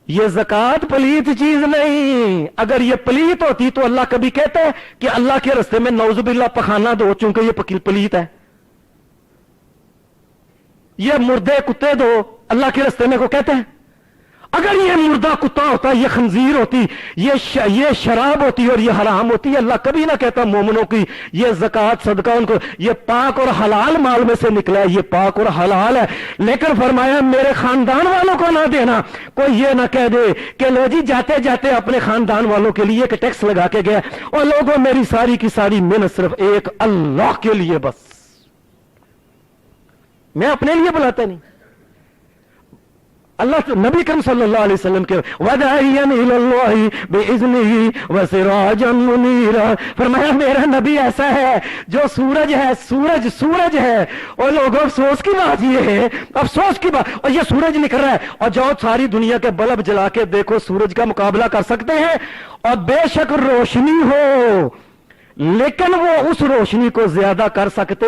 یہ زکات پلیت چیز نہیں، اگر یہ پلیت ہوتی تو اللہ کبھی کہتا ہے کہ اللہ کے راستے میں نعوذ باللہ پخانہ دو چونکہ یہ پلیت ہے، یہ مردے کتے دو اللہ کے راستے میں کو کہتے ہیں، اگر یہ مردہ کتا ہوتا، یہ خنزیر ہوتی، یہ شراب ہوتی اور یہ حرام ہوتی، اللہ کبھی نہ کہتا مومنوں کی یہ زکات صدقہ ان کو، یہ پاک اور حلال مال میں سے نکلا ہے، یہ پاک اور حلال ہے، لیکن فرمایا میرے خاندان والوں کو نہ دینا، کوئی یہ نہ کہہ دے کہ لو جی جاتے جاتے اپنے خاندان والوں کے لیے ایک ٹیکس لگا کے گیا، اور لوگوں میری ساری کی ساری محنت صرف ایک اللہ کے لیے، بس میں اپنے لیے بلاتا نہیں، اللہ نبی کریم صلی اللہ علیہ وسلم کے وَدَاعِيًا إِلَى اللَّهِ بِإِذْنِهِ وَسِرَاجًا مُنِيرًا، فرمایا میرا نبی ایسا ہے جو سورج ہے، سورج ہے، اور لوگوں افسوس کی بات یہ ہے، افسوس کی بات، اور یہ سورج نکل رہا ہے، اور جاؤ ساری دنیا کے بلب جلا کے دیکھو سورج کا مقابلہ کر سکتے ہیں، اور بے شک روشنی ہو لیکن وہ اس روشنی کو زیادہ کر سکتے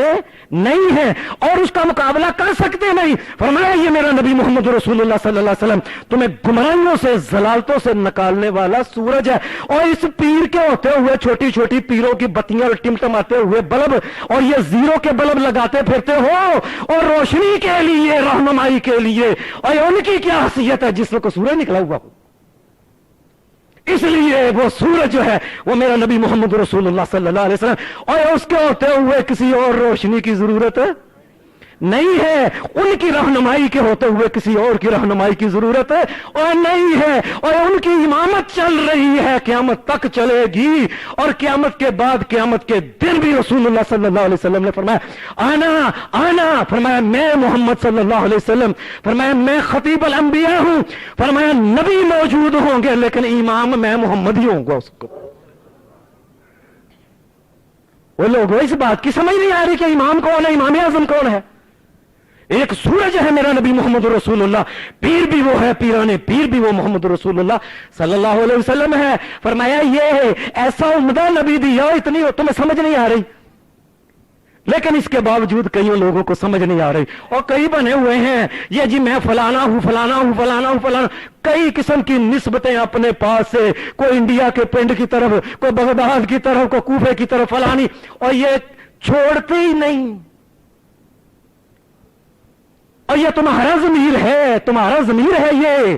نہیں ہیں اور اس کا مقابلہ کر سکتے نہیں، فرمایا یہ میرا نبی محمد رسول اللہ صلی اللہ علیہ وسلم تمہیں گمراہیوں سے ضلالتوں سے نکالنے والا سورج ہے، اور اس پیر کے ہوتے ہوئے چھوٹی چھوٹی پیروں کی بتیاں اور ٹمٹماتے ہوئے بلب اور یہ زیرو کے بلب لگاتے پھرتے ہو، اور روشنی کے لیے رہنمائی کے لیے، اور ان کی کیا حیثیت ہے جس کو سورج نکلا ہوا ہو، اس لیے وہ سورج جو ہے وہ میرا نبی محمد رسول اللہ صلی اللہ علیہ وسلم، اور اس کے ہوتے ہوئے کسی اور روشنی کی ضرورت نہیں ہے، ان کی رہنمائی کے ہوتے ہوئے کسی اور کی رہنمائی کی ضرورت اور نہیں ہے، اور ان کی امامت چل رہی ہے، قیامت تک چلے گی، اور قیامت کے بعد قیامت کے دن بھی رسول اللہ صلی اللہ علیہ وسلم نے فرمایا آنا فرمایا میں محمد صلی اللہ علیہ وسلم، فرمایا میں خطیب الانبیاء ہوں، فرمایا نبی موجود ہوں گے لیکن امام میں محمد ہی ہوں گا، اس کو وہ لوگ اس بات کی سمجھ نہیں آ رہی کہ امام کون ہے، امام اعظم کون ہے، ایک سورج ہے میرا نبی محمد رسول اللہ، پیر بھی وہ ہے، پیرانے پیر بھی وہ محمد رسول اللہ صلی اللہ علیہ وسلم ہے، فرمایا یہ ایسا عمدہ نبی دیا، اتنی تمہیں سمجھ نہیں آ رہی، لیکن اس کے باوجود کئی لوگوں کو سمجھ نہیں آ رہی، اور کئی بنے ہوئے ہیں یہ جی میں فلانا ہوں فلانا ہوں فلانا ہوں فلانا، کئی قسم کی نسبتیں اپنے پاس سے، کوئی انڈیا کے پنڈ کی طرف، کوئی بغداد کی طرف، کوئی کوفے کی طرف فلانی، اور یہ چھوڑتے ہی نہیں، اور یہ تمہارا ضمیر ہے، تمہارا ضمیر ہے، یہ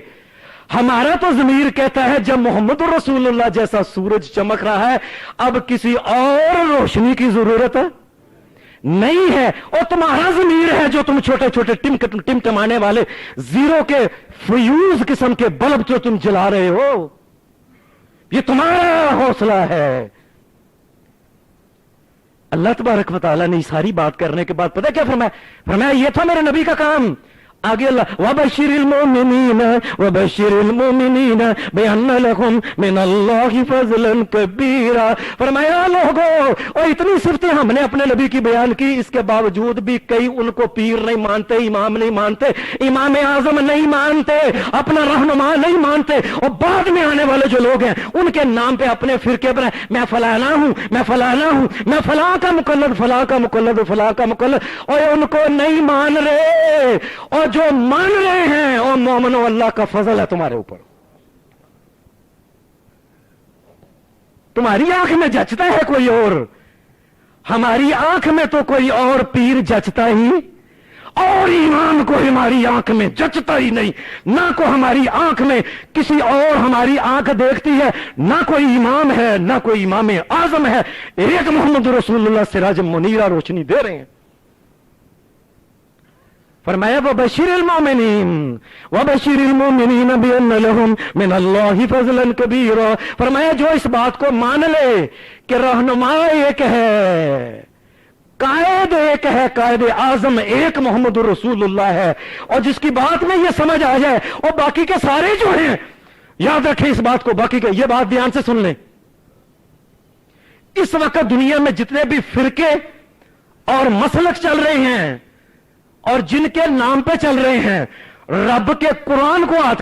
हमारा तो ज़मीर कहता है जब मोहम्मद रसूलुल्लाह जैसा सूरज चमक रहा है अब किसी और रोशनी की जरूरत है नहीं है। और तुम्हारा ज़मीर है जो तुम छोटे छोटे टिमटमाने वाले जीरो के फ्यूज किस्म के बल्ब जो तुम जला रहे हो, ये तुम्हारा हौसला है। अल्लाह तबारक व तआला ने सारी बात करने के बाद पता क्या फरमाया? फरमाया ये था मेरे नबी का काम। आगे अल्लाह वबशिरिल मोमिनीन बिअन्ना लहुम मिनल्लाहि फज़लन कबीरा। फरमाया लोगों, और इतनी सिफतें हमने अपने नबी की बयान की, इसके बावजूद भी कई उनको पीर नहीं मानते, इमाम नहीं मानते, इमाम आजम नहीं मानते, अपना रहनुमा नहीं मानते। और बाद में आने वाले जो लोग हैं उनके नाम पे अपने फिरके बनाए, मैं फलाना हूं, मैं फलाना हूं, मैं फलां का मुकल्लद, फलां का मुकल्लद, फलां का मुकल्लद, और उनको नहीं मान रहे। और जो मान रहे हैं और मोमिनो अल्लाह का फजल है तुम्हारे ऊपर। तुम्हारी आंख में जचता है कोई और, हमारी आंख में तो कोई और पीर जचता ही, और इमाम को हमारी आंख में जचता ही नहीं। ना को हमारी आंख में किसी और हमारी आंख देखती है, ना कोई इमाम है, ना कोई इमाम आजम है। एक मोहम्मद रसूलुल्लाह सिराज मुनीरा रोशनी दे रहे हैं। फरमाया वबशिरिल मोमिनीन बिअन्ना लहुम मिनल्लाहि फज़लन कबीरा। फरमाया जो इस बात को मान ले कि रहनुमा एक है, कायद एक है, कायद आजम एक मोहम्मद रसूलुल्लाह है, और जिसकी बात में ये समझ आ जाए, और बाकी के सारे जो हैं याद रखें इस बात को, बाकी के ये बात ध्यान से सुन लें। इस वक्त दुनिया में जितने भी फिरके और मसलक चल रहे हैं और जिनके नाम पे चल रहे हैं, रब के कुरान को हाथ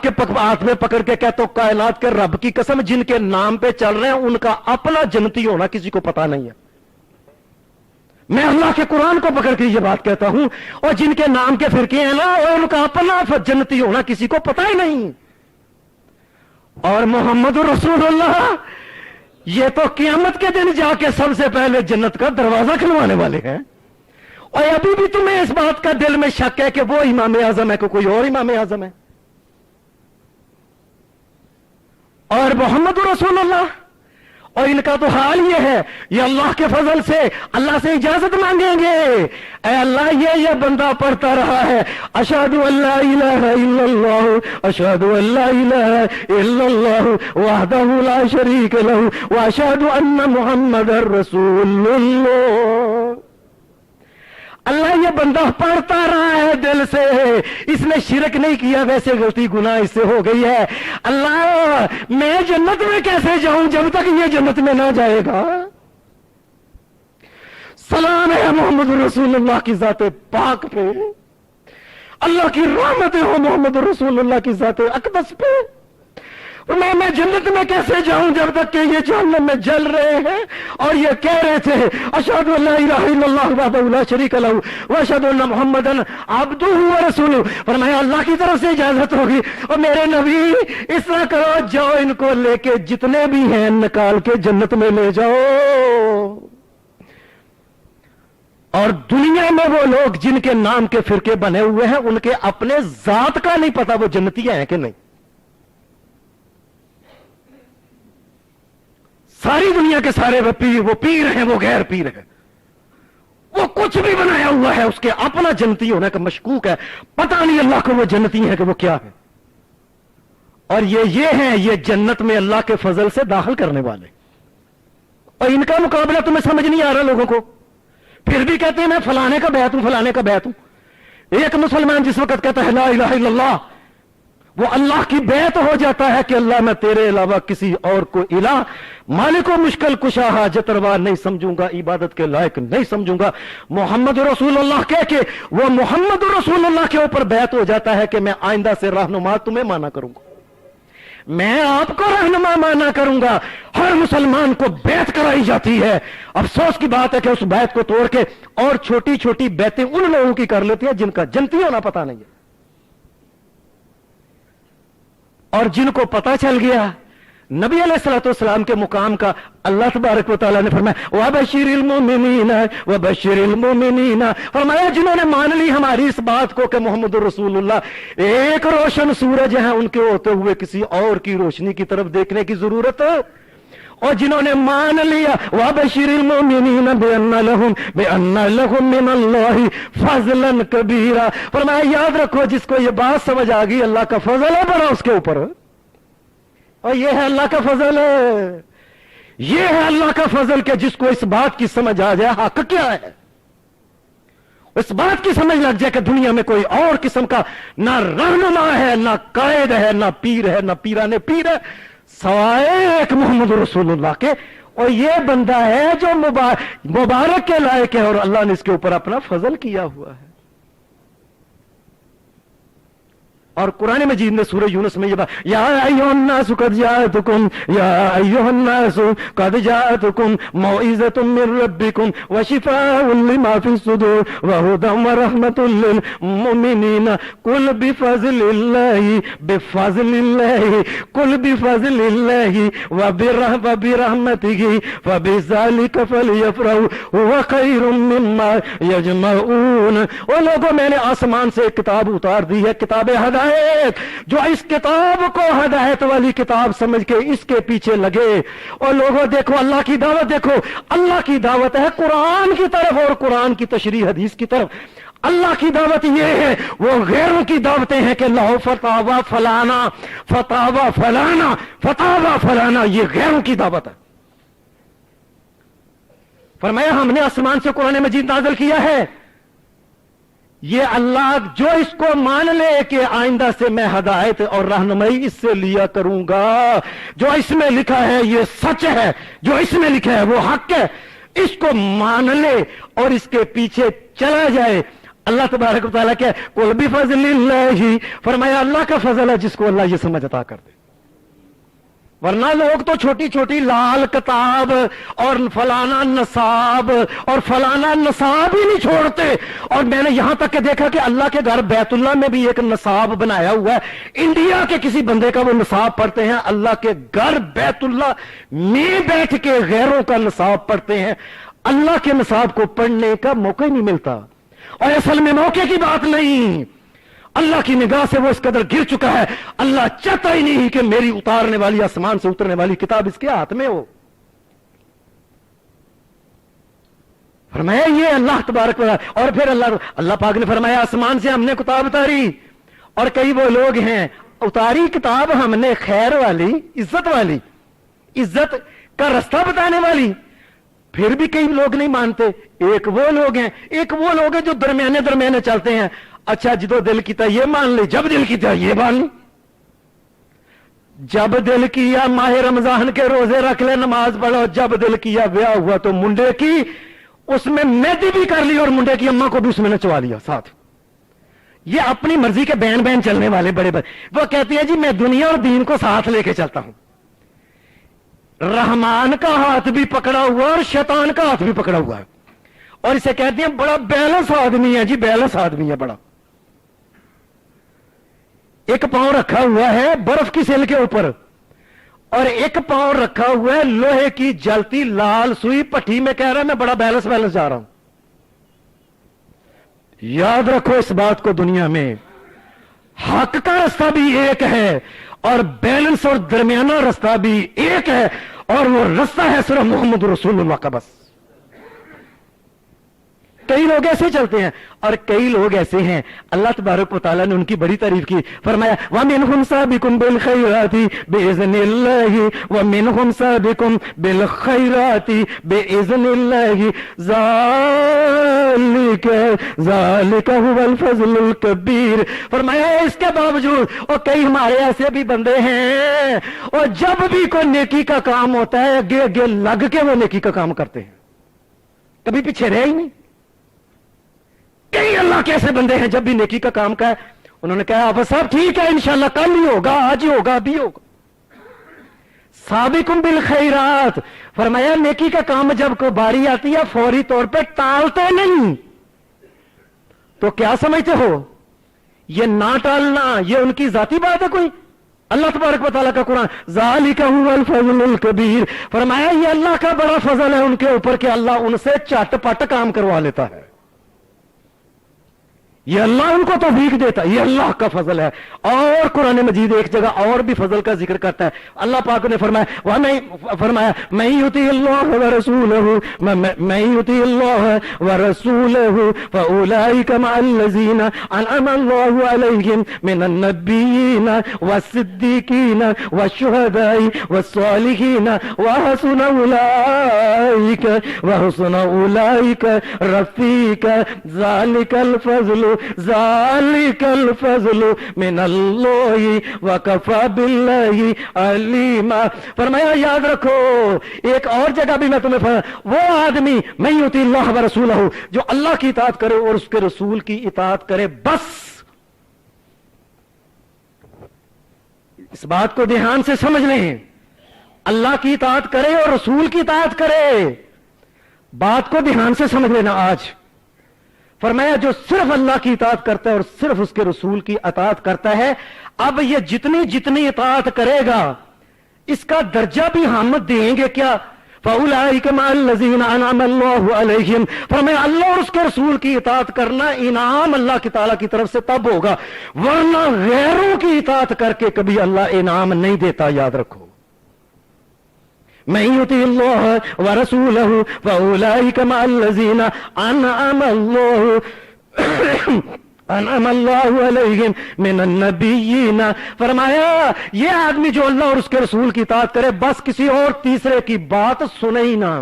में पकड़ के कहते हो कायनात के रब की कसम, जिनके नाम पे चल रहे हैं उनका अपना जन्नती होना किसी को पता नहीं है। मैं अल्लाह के कुरान को पकड़ के ये बात कहता हूं, और जिनके नाम के फिरके हैं ना, और उनका अपना जन्नती होना किसी को पता ही नहीं। और मोहम्मद रसूलुल्लाह ये तो क़यामत के दिन जाके सबसे पहले जन्नत का दरवाजा खुलवाने वाले हैं। और अभी भी तुम्हें इस बात का दिल में शक है कि वो इमाम आजम है कि कोई और इमाम आजम है। और मोहम्मद रसूलुल्लाह, और इनका तो हाल ये है, ये अल्लाह के फजल से अल्लाह से इजाजत मांगेंगे, ऐ अल्लाह ये बंदा पढ़ता रहा है अशहदु अल्ला इलाहा इल्लल्लाह, अशहदु अल्ला इलाहा इल्लल्लाह वहदहु ला शरीक लहू व अशहदु अन्ना मुहम्मदर रसूलुल्लाह। अल्लाह ये बंदा पढ़ता रहा है दिल से, इसने शिरक नहीं किया, वैसे गलती गुनाह इससे हो गई है। अल्लाह मैं जन्नत में कैसे जाऊं जब तक ये जन्नत में ना जाएगा। सलाम है मोहम्मद रसूलुल्लाह की जाते पाक पे, अल्लाह की रहमत हो मोहम्मद रसूलुल्लाह की जाते अक़दस पे। मैं जन्नत में कैसे जाऊं जब तक कि ये जहन्नम में जल रहे हैं और ये कह रहे थे अशहदु अल्ला इलाहा इल्लल्लाह वहदहु ला शरीक लहू व अशहदु अन्ना मुहम्मदन अब्दुहु व रसूलुहु। फरमाया अल्लाह की तरफ से इजाजत होगी, और मेरे नबी इस तरह करो, जाओ इनको लेके जितने भी हैं निकाल के जन्नत में ले जाओ। और दुनिया में वो लोग जिनके नाम के फिरके बने हुए हैं उनके अपने जात का नहीं पता वो जन्नतियां हैं कि नहीं। सारी दुनिया के सारे वो पीर हैं, वो गैर पीर है, वो कुछ भी बनाया हुआ है, उसके अपना जन्नती होने का मशकूक है, पता नहीं अल्लाह को वो जन्नती है कि वो क्या है। और ये हैं, ये जन्नत में अल्लाह के फजल से दाखिल करने वाले, और इनका मुकाबला तुम्हें समझ नहीं आ रहा लोगों को, फिर भी कहते हैं मैं फलाने का बैत हूं, फलाने का बैत हूं। एक मुसलमान जिस वक्त कहता है ला इलाहा इल्लल्लाह, वो अल्लाह की बैत हो जाता है कि अल्लाह मैं तेरे अलावा किसी और को इलाह मालिक व मुश्किल कुशा हाजत रवा नहीं समझूंगा, इबादत के लायक नहीं समझूंगा। मोहम्मद रसूलुल्लाह कह के वो मोहम्मद रसूलुल्लाह के ऊपर बैत हो जाता है कि मैं आइंदा से रहनुमा तुम्हें माना करूंगा, मैं आपको रहनुमा माना करूंगा। हर मुसलमान को बैत कराई जाती है। अफसोस की बात है कि उस बैत को तोड़ के और छोटी छोटी बैतें उन लोगों की कर लेती है जिनका जन्नती होना पता नहीं है। और जिनको पता चल गया नबी अलैहिस्सलाम के मुकाम का अल्लाह तबारक व तआला ने फरमाया वबशिरिल मुमिनीना, फरमाया जिन्होंने मान ली हमारी इस बात को कि मोहम्मद रसूलुल्लाह एक रोशन सूरज है, उनके होते हुए किसी और की रोशनी की तरफ देखने की जरूरत है। और जिन्होंने मान लिया वबशिरिल मुमिनीना बिअन्ना लहुम मिनल्लाहि फज़लन कबीरा, फरमाया याद रखो जिसको ये बात समझ आ गई अल्लाह का फजल है बड़ा उसके ऊपर, और ये है अल्लाह का फजल है, ये है अल्लाह का फजल कि जिसको इस बात की समझ आ जाए हक क्या है, इस बात की समझ लग जाए कि दुनिया में कोई और किस्म का ना रहनुमा है, ना कायद है, ना पीर है, ना पीराने पीर है, सवाए एक मोहम्मद रसूलुल्लाह के। और ये बंदा है जो मुबारक के लायक है और अल्लाह ने इसके ऊपर अपना फजल किया हुआ है। और कुरान मजीद ने सूरह यूनुस में ये बात या अय्युहन्नासु कद जाअतकुम मौइज़तुम मिन रब्बिकुम व शिफाउन लिमा फिस सुदूर व हुदन व रहमतुल लिल मुमिनीन कुल बिफज़लिल्लाहि व बिरहमतिही फबिज़ालिका फलयफ़रहू हुवा खैरुम मिम्मा यजमऊन। ओ लोगों, मैंने आसमान से एक किताब उतार दी है, किताब हदायत, जो इस किताब को हदायत वाली किताब समझ के इसके पीछे लगे। और लोगों देखो अल्लाह की दावत, देखो अल्लाह की दावत है कुरान की तरफ और कुरान की तशरीह हदीस की तरफ। अल्लाह की दावत ये है, वो गैरों की दावतें हैं कि लाओ फतावा फलाना फतावा फलाना फतावा फलाना, ये गैरों की दावत है। फरमाया हमने आसमान से कुरान मजीद नाज़िल किया है, ये अल्लाह जो इसको मान ले कि आइंदा से मैं हदायत और रहनुमाई इससे लिया करूंगा, जो इसमें लिखा है ये सच है, जो इसमें लिखा है वो हक है, इसको मान ले और इसके पीछे चला जाए। अल्लाह तबारक व तआला क्या कुल बिफज़लिल्लाहि, फरमाया अल्लाह का फजल है जिसको अल्लाह ये समझ अता कर दे। वरना लोग तो छोटी छोटी लाल किताब और फलाना नसाब और फलाना नसाब ही नहीं छोड़ते। और मैंने यहां तक के देखा कि अल्लाह के घर बैतुल्लाह में भी एक नसाब बनाया हुआ है, इंडिया के किसी बंदे का वो नसाब पढ़ते हैं, अल्लाह के घर बैतुल्लाह में बैठ के गैरों का नसाब पढ़ते हैं। अल्लाह के नसाब को पढ़ने का मौका ही नहीं मिलता। और असल में मौके की बात नहीं, अल्लाह की निगाह से वो इस कदर गिर चुका है, अल्लाह चाहता ही नहीं कि मेरी उतारने वाली आसमान से उतरने वाली किताब इसके हाथ में हो। फरमाया ये अल्लाह तबारक व तआला। और फिर अल्लाह पाक ने फरमाया आसमान से हमने किताब उतारी, और कई वो लोग हैं उतारी किताब हमने खैर वाली, इज्जत वाली, इज्जत का रास्ता बताने वाली, फिर भी कई लोग नहीं मानते। एक वो लोग हैं जो दरमियाने दरमियाने चलते हैं। अच्छा जिदो दिल किया ये मान ले, जब दिल किया ये मान ले, जब दिल किया माह रमजान के रोजे रख ले, नमाज पढ़ो, जब दिल किया ब्याह हुआ तो मुंडे की उसमें मेहंदी भी कर ली और मुंडे की अम्मा को भी उसमें नचवा लिया साथ। ये अपनी मर्जी के बैन बैन चलने वाले बड़े बड़े, वो कहती है जी मैं दुनिया और दीन को साथ लेके चलता हूं। रहमान का हाथ भी पकड़ा हुआ और शैतान का हाथ भी पकड़ा हुआ है, और इसे कहते हैं बड़ा बैलेंस आदमी है जी, बैलेंस आदमी है बड़ा। एक पांव रखा हुआ है बर्फ की सिल के ऊपर, और एक पांव रखा हुआ है लोहे की जलती लाल सुई पट्टी में, कह रहा है मैं बड़ा बैलेंस जा रहा हूं। याद रखो इस बात को, दुनिया में हक का रास्ता भी एक है और बैलेंस और दरमियाना रास्ता भी एक है, और वो रास्ता है सिर्फ मोहम्मद रसूलुल्लाह का बस। कई लोग ऐसे चलते हैं और कई लोग ऐसे हैं, अल्लाह तबारक व तआला ने उनकी बड़ी तारीफ की। फरमाया व मिनहुम साबिकुन बिल खैराति बिइज़्निल्लाहि व मिनहुम साबिकुन बिल खैराति बिइज़्निल्लाहि ज़ालिका हुवल फज़लुल कबीर। फरमाया इसके बावजूद और कई हमारे ऐसे भी बंदे हैं, और जब भी कोई नेकी का काम होता है आगे आगे लग के वो नेकी का काम करते हैं, कभी पीछे रहे ही नहीं। कई अल्लाह के ऐसे बंदे हैं जब भी नेकी का काम का है उन्होंने कहा आप साहब ठीक है इंशाल्लाह कल ही होगा, आज ही होगा, अभी होगा। साबिकुम बिल खैरात, फरमाया नेकी का काम जब कोई बारी आती है फौरी तौर पे टालते नहीं। तो क्या समझते हो ये ना टालना ये उनकी जाती बात है कोई? अल्लाह तबारक व तआला का कुरान, ज़ालिका हुवल फज़लुल कबीर, फरमाया ये अल्लाह का बड़ा फजल है उनके ऊपर कि अल्लाह उनसे चटपट काम करवा लेता है। ये अल्लाह उनको तौफीक देता है, ये अल्लाह का फजल है। और कुरान मजीद एक जगह और भी फजल का जिक्र करता है। अल्लाह पाक ने फरमाया मैं युती अल्लाह व रसूलहु, मैं युती अल्लाह व रसूलहु फउलाइका मअल्लज़ीना अनअमा अल्लाहु अलैहिम मिनन नबिय्यीना वस्सिद्दीकीना वशुहदाई वस्सालिहीना व हसुन उलाइका रफीका ज़ालिकल फज़लु ज़ालिकल फज़लु मिनल्लाहि व कफ़ा बिल्लाहि अलीमा। फरमाया याद रखो, एक और जगह भी मैं तुम्हें वो आदमी मैं युती अल्लाह व रसूलहु, जो अल्लाह की इताअत करे और उसके रसूल की इताअत करे, बस इस बात को ध्यान से समझ लें, अल्लाह की इताअत करे और रसूल की इताअत करे, बात को ध्यान से समझ लेना। आज फरमाया जो सिर्फ अल्लाह की इताअत करता है और सिर्फ उसके रसूल की इताअत करता है, अब ये जितनी जितनी इताअत करेगा इसका दर्जा भी हम देंगे क्या? फउलाइका मअल्लज़ीना अनअमा अल्लाहु अलैहिम, फरमाया अल्लाह और उसके रसूल की इताअत करना इनाम अल्लाह की ताला की तरफ से तब होगा, वरना गैरों की इताअत करके कभी अल्लाह इनाम नहीं देता। याद रखो, मैं युती अल्लाह व रसूलहु फउलाइका मअल्लज़ीना अनअमा अल्लाहु अलैहिम मिनन नबिय्यीना। फरमाया ये आदमी जो अल्लाह और उसके रसूल की इताअत करे, बस किसी और तीसरे की बात सुने ही ना,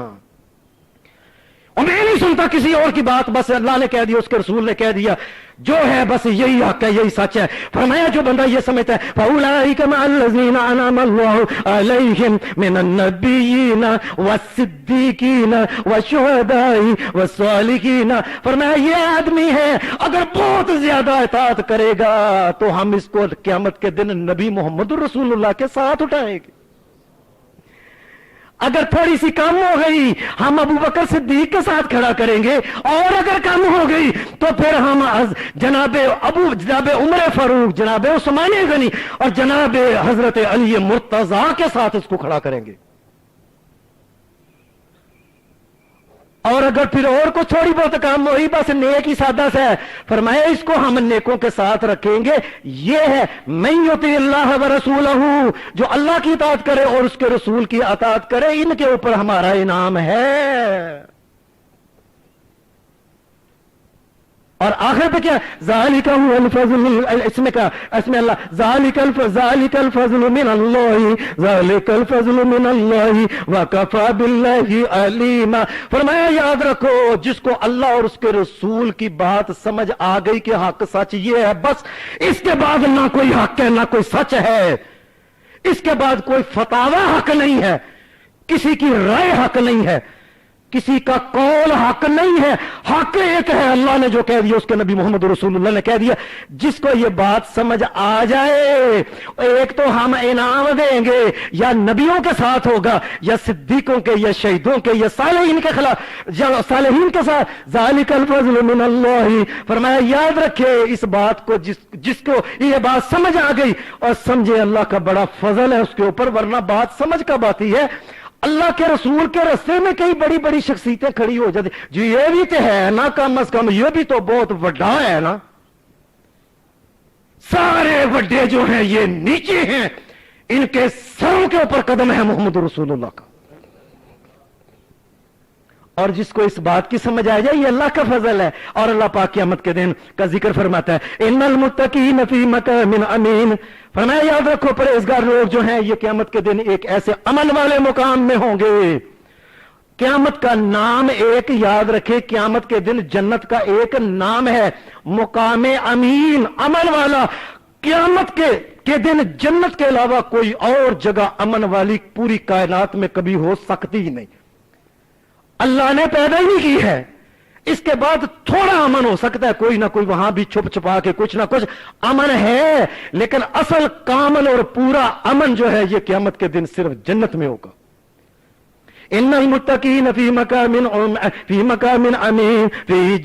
और मैं नहीं सुनता किसी और की बात, बस अल्लाह ने कह दिया, उसके रसूल ने कह दिया, जो है बस यही हक है, यही सच है। फरमाया जो बंदा ये समझता है फउलाइका मअल्लज़ीना अनअमा अल्लाहु अलैहिम मिनन नबिय्यीना वस्सिद्दीकीना वशुहदाई वस्सालिहीना, फरमाया ये आदमी है अगर बहुत ज्यादा इताअत करेगा तो हम इसको क़यामत के दिन नबी मोहम्मद रसूलुल्लाह के साथ उठाएंगे। अगर थोड़ी सी कम हो गई हम अबू बकर सिद्दीक के साथ खड़ा करेंगे, और अगर कम हो गई तो फिर हम जनाबे उमर फारूक, जनाबे उस्मान गनी और जनाबे हजरत अली मुर्तजा के साथ इसको खड़ा करेंगे। और अगर फिर और को थोड़ी बहुत काम हुई, बस नेक ही सादा सा है, फरमाया इसको हम नेकों के साथ रखेंगे। ये है मैं युती अल्लाह व रसूलहु, जो अल्लाह की इताअत करे और उसके रसूल की इताअत करे, इनके ऊपर हमारा इनाम है। और आखिर पे क्या, ज़ालिका हुवल फज़लु, इसमें क्या, इसमें अल्लाह ज़ालिकल फज़लु मिनल्लाहि, ज़ालिकल फज़लु मिनल्लाहि व कफ़ा बिल्लाहि अलीमा। फरमाया याद रखो, जिसको अल्लाह और उसके रसूल की बात समझ आ गई कि हक सच ये है, बस इसके बाद ना कोई हक है ना कोई सच है, इसके बाद कोई फतावा हक नहीं है, किसी की राय हक नहीं है, किसी का कौल हक नहीं है। हक एक है, अल्लाह ने जो कह दिया, उसके नबी मोहम्मद रसूलुल्लाह ने कह दिया। जिसको ये बात समझ आ जाए, एक तो हम इनाम देंगे, या नबियों के साथ होगा, या सिद्दीकों के, या शहीदों के, या सालेहीन के खिलाफ, या सालेहीन के साथ। ज़ालिकल फज़लु मिनल्लाहि, फरमाया याद रखे इस बात को, जिसको ये बात समझ आ गई और समझे अल्लाह का बड़ा फजल है उसके ऊपर, वरना बात समझ का बात ही है। अल्लाह के रसूल के रास्ते में कई बड़ी बड़ी शख्सियतें खड़ी हो जाती, जो ये भी तो है ना, कम अज कम ये भी तो बहुत बड़ा है ना, सारे बड़े जो हैं ये नीचे हैं, इनके सरों के ऊपर कदम है मोहम्मद रसूलुल्लाह का। और जिसको इस बात की समझ आ जाए, ये अल्लाह का फजल है। और अल्लाह पाक क़यामत के दिन का जिक्र फरमाता है, इन्नल मुत्तकीन फी मकामिन अमीन, फरमाया याद रखो परहेजगार लोग जो हैं ये क़यामत के दिन एक ऐसे अमन वाले मुकाम में होंगे। क़यामत का नाम एक याद रखे, क़यामत के दिन जन्नत का एक नाम है मुकामे अमीन, अमन वाला। क़यामत के दिन जन्नत के अलावा कोई और जगह अमन वाली पूरी कायनात में कभी हो सकती ही नहीं, अल्लाह ने पैदा ही नहीं की है। इसके बाद थोड़ा अमन हो सकता है, कोई ना कोई वहां भी छुप छुपा के कुछ ना कुछ अमन है, लेकिन असल कामल और पूरा अमन जो है ये क़यामत के दिन सिर्फ जन्नत में होगा। इन्नल मुत्तकीन फी मकामिन अमीन फी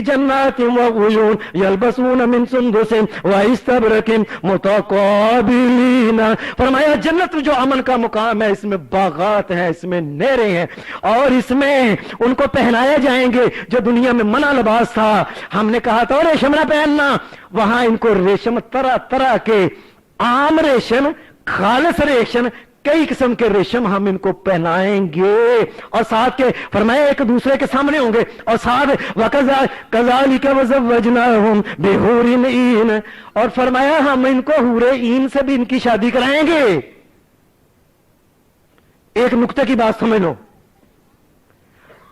जन्नातिन व उयून यल्बसून मिन सुंदुसिन व इस्तबरकिन मुतकाबिलीन। फरमाया जन्नत जो अमन का मुकाम है, इसमें बागात हैं, इसमें नहरें हैं, और इसमें उनको पहनाए जाएंगे जो दुनिया में मना लिबास था। हमने कहा था रेशम ना पहनना, वहां इनको रेशम तरह तरह के, आम रेशम, खालिस रेशम, कई किस्म के रेशम हम इनको पहनाएंगे, और साथ के फरमाया एक दूसरे के सामने होंगे, और साथ कज़ालिका वज़व्वजनाहुम बिहूरिन ईन, और फरमाया हम इनको हूरे ईन से भी इनकी शादी कराएंगे। एक नुक्ते की बात समझ लो,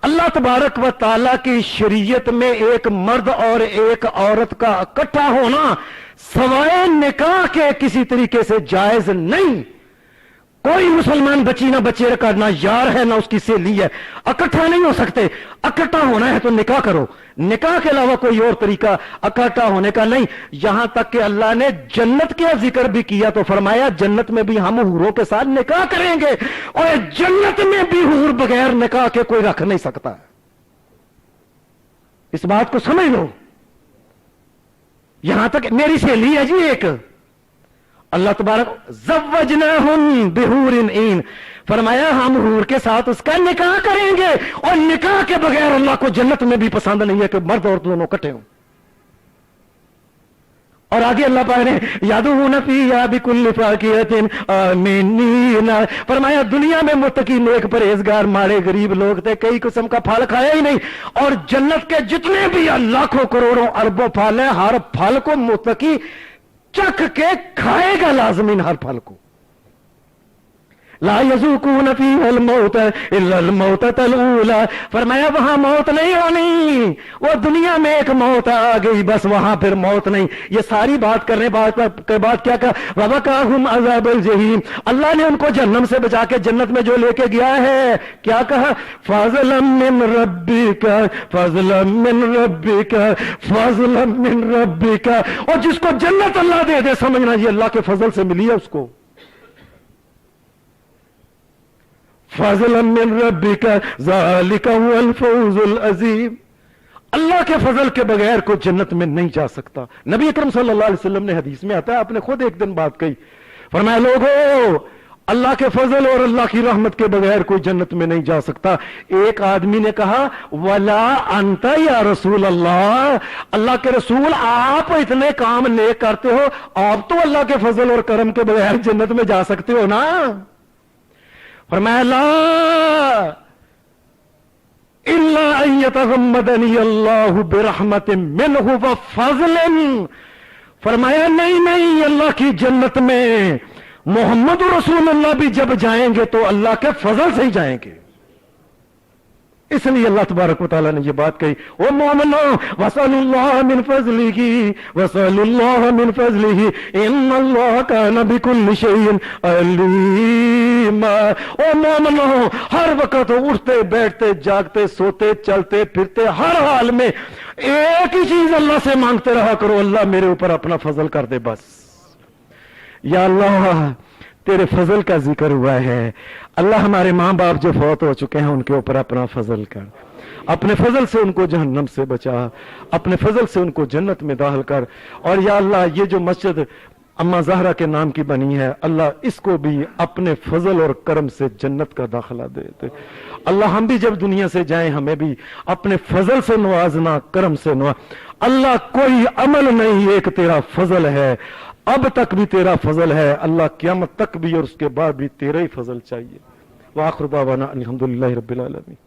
अल्लाह तबारक व ताला की शरीयत में एक मर्द और एक औरत का इकट्ठा होना सवाए निकाह के किसी तरीके से जायज नहीं। कोई मुसलमान बच्ची ना बच्चे का ना यार है ना उसकी सहेली है, इकट्ठा नहीं हो सकते। इकट्ठा होना है तो निकाह करो, निकाह के अलावा कोई और तरीका इकट्ठा होने का नहीं। यहां तक कि अल्लाह ने जन्नत का जिक्र भी किया तो फरमाया जन्नत में भी हम हूरों के साथ निकाह करेंगे, और जन्नत में भी हूर बगैर निकाह के कोई रख नहीं सकता। इस बात को समझ लो। यहां तक मेरी सहेली है जी एक, अल्लाह तबारक ज़व्वजनाहुम बिहूरिन ईन, फरमाया हम हूर के साथ उसका निकाह करेंगे, और निकाह के बगैर अल्लाह को जन्नत में भी पसंद नहीं है कि मर्द और दोनों इकट्ठे हों। और आगे अल्लाह पाक ने यादून फीहा बिकुल्लि फाकिहतिन आमीनीन, फरमाया दुनिया में मुत्तकी नेक परहेजगार मारे गरीब लोग थे, कई किस्म का फल खाया ही नहीं, और जन्नत के जितने भी लाखों करोड़ों अरबों फल है, हर फल को मुत्तकी चख के खाएगा लाजमीन, हर फल को। ला यज़ूकून फ़ीहल मौत इल्लल मौततल ऊला, फरमाया वहां मौत नहीं होनी, वो दुनिया में एक मौत आ गई बस, वहां फिर मौत नहीं। ये सारी बात करने के बाद क्या कहा, ववक़ाहुम अज़ाबल जहीम, अल्लाह ने उनको जहन्नम से बचा के जन्नत में जो लेके गया है, क्या कहा, फ़ज़लन मिन रब्बिका फ़ज़लन मिन रब्बिका फ़ज़लन मिन रब्बिका, और जिसको जन्नत अल्लाह दे दे समझना ये अल्लाह के फजल से मिली है उसको। फ़ज़लन मिन रब्बिका ज़ालिका हुवल फ़ौज़ुल अज़ीम, अल्लाह के फजल के बगैर कोई जन्नत में नहीं जा सकता। नबी अकरम सल्लल्लाहु अलैहि वसल्लम ने हदीस में आता है, आपने खुद एक दिन बात कही, फरमाया लोगों अल्लाह के फजल और अल्लाह की रहमत के बगैर कोई जन्नत में नहीं जा सकता। एक आदमी ने कहा वला अंता या रसूल अल्लाह, अल्लाह के रसूल आप इतने काम नेक करते हो, आप तो अल्लाह के फजल और करम के बगैर जन्नत में जा सकते हो ना। फरमाया ला इल्ला अन यतगम्मदनी अल्लाहु बिरहमतिन मिन्हु व फज़लिन, फरमाया नहीं नहीं, अल्लाह की जन्नत में मोहम्मद रसूलुल्लाह भी जब जाएंगे तो अल्लाह के फजल से ही जाएंगे। इसलिए अल्लाह तबारक व तआला ने ये बात कही, ओ मोमिनो वसल्लल्लाहु मिन फज़लिही वसल्लल्लाहु मिन फज़लिही इन्नल्लाह काना बिकुल्लि शैइन अलीमा। ओ मोमिनो हर वक्त उठते बैठते जागते सोते चलते फिरते हर हाल में एक ही चीज अल्लाह से मांगते रहा करो, अल्लाह मेरे ऊपर अपना फजल कर दे बस। या अल्लाह तेरे फजल का जिक्र हुआ है, अल्लाह हमारे माँ बाप जो फौत हो चुके हैं उनके ऊपर अपना फजल कर, अपने फजल से उनको जहन्नम से बचा, अपने फजल से उनको जन्नत में दाखिल कर। और या अल्लाह ये जो मस्जिद अम्मा ज़हरा के नाम की बनी है, अल्लाह इसको भी अपने फजल और करम से जन्नत का दाखिला दे दे। अल्लाह हम भी जब दुनिया से जाएं हमें भी अपने फजल से नवाजना, करम से नवाज। अल्लाह कोई अमल नहीं, एक तेरा फजल है, अब तक भी तेरा फजल है अल्लाह, क़यामत तक भी और उसके बाद भी तेरा ही फजल चाहिए। व आखिर दावाना अल्हम्दुलिल्लाहि रब्बिल आलमीन।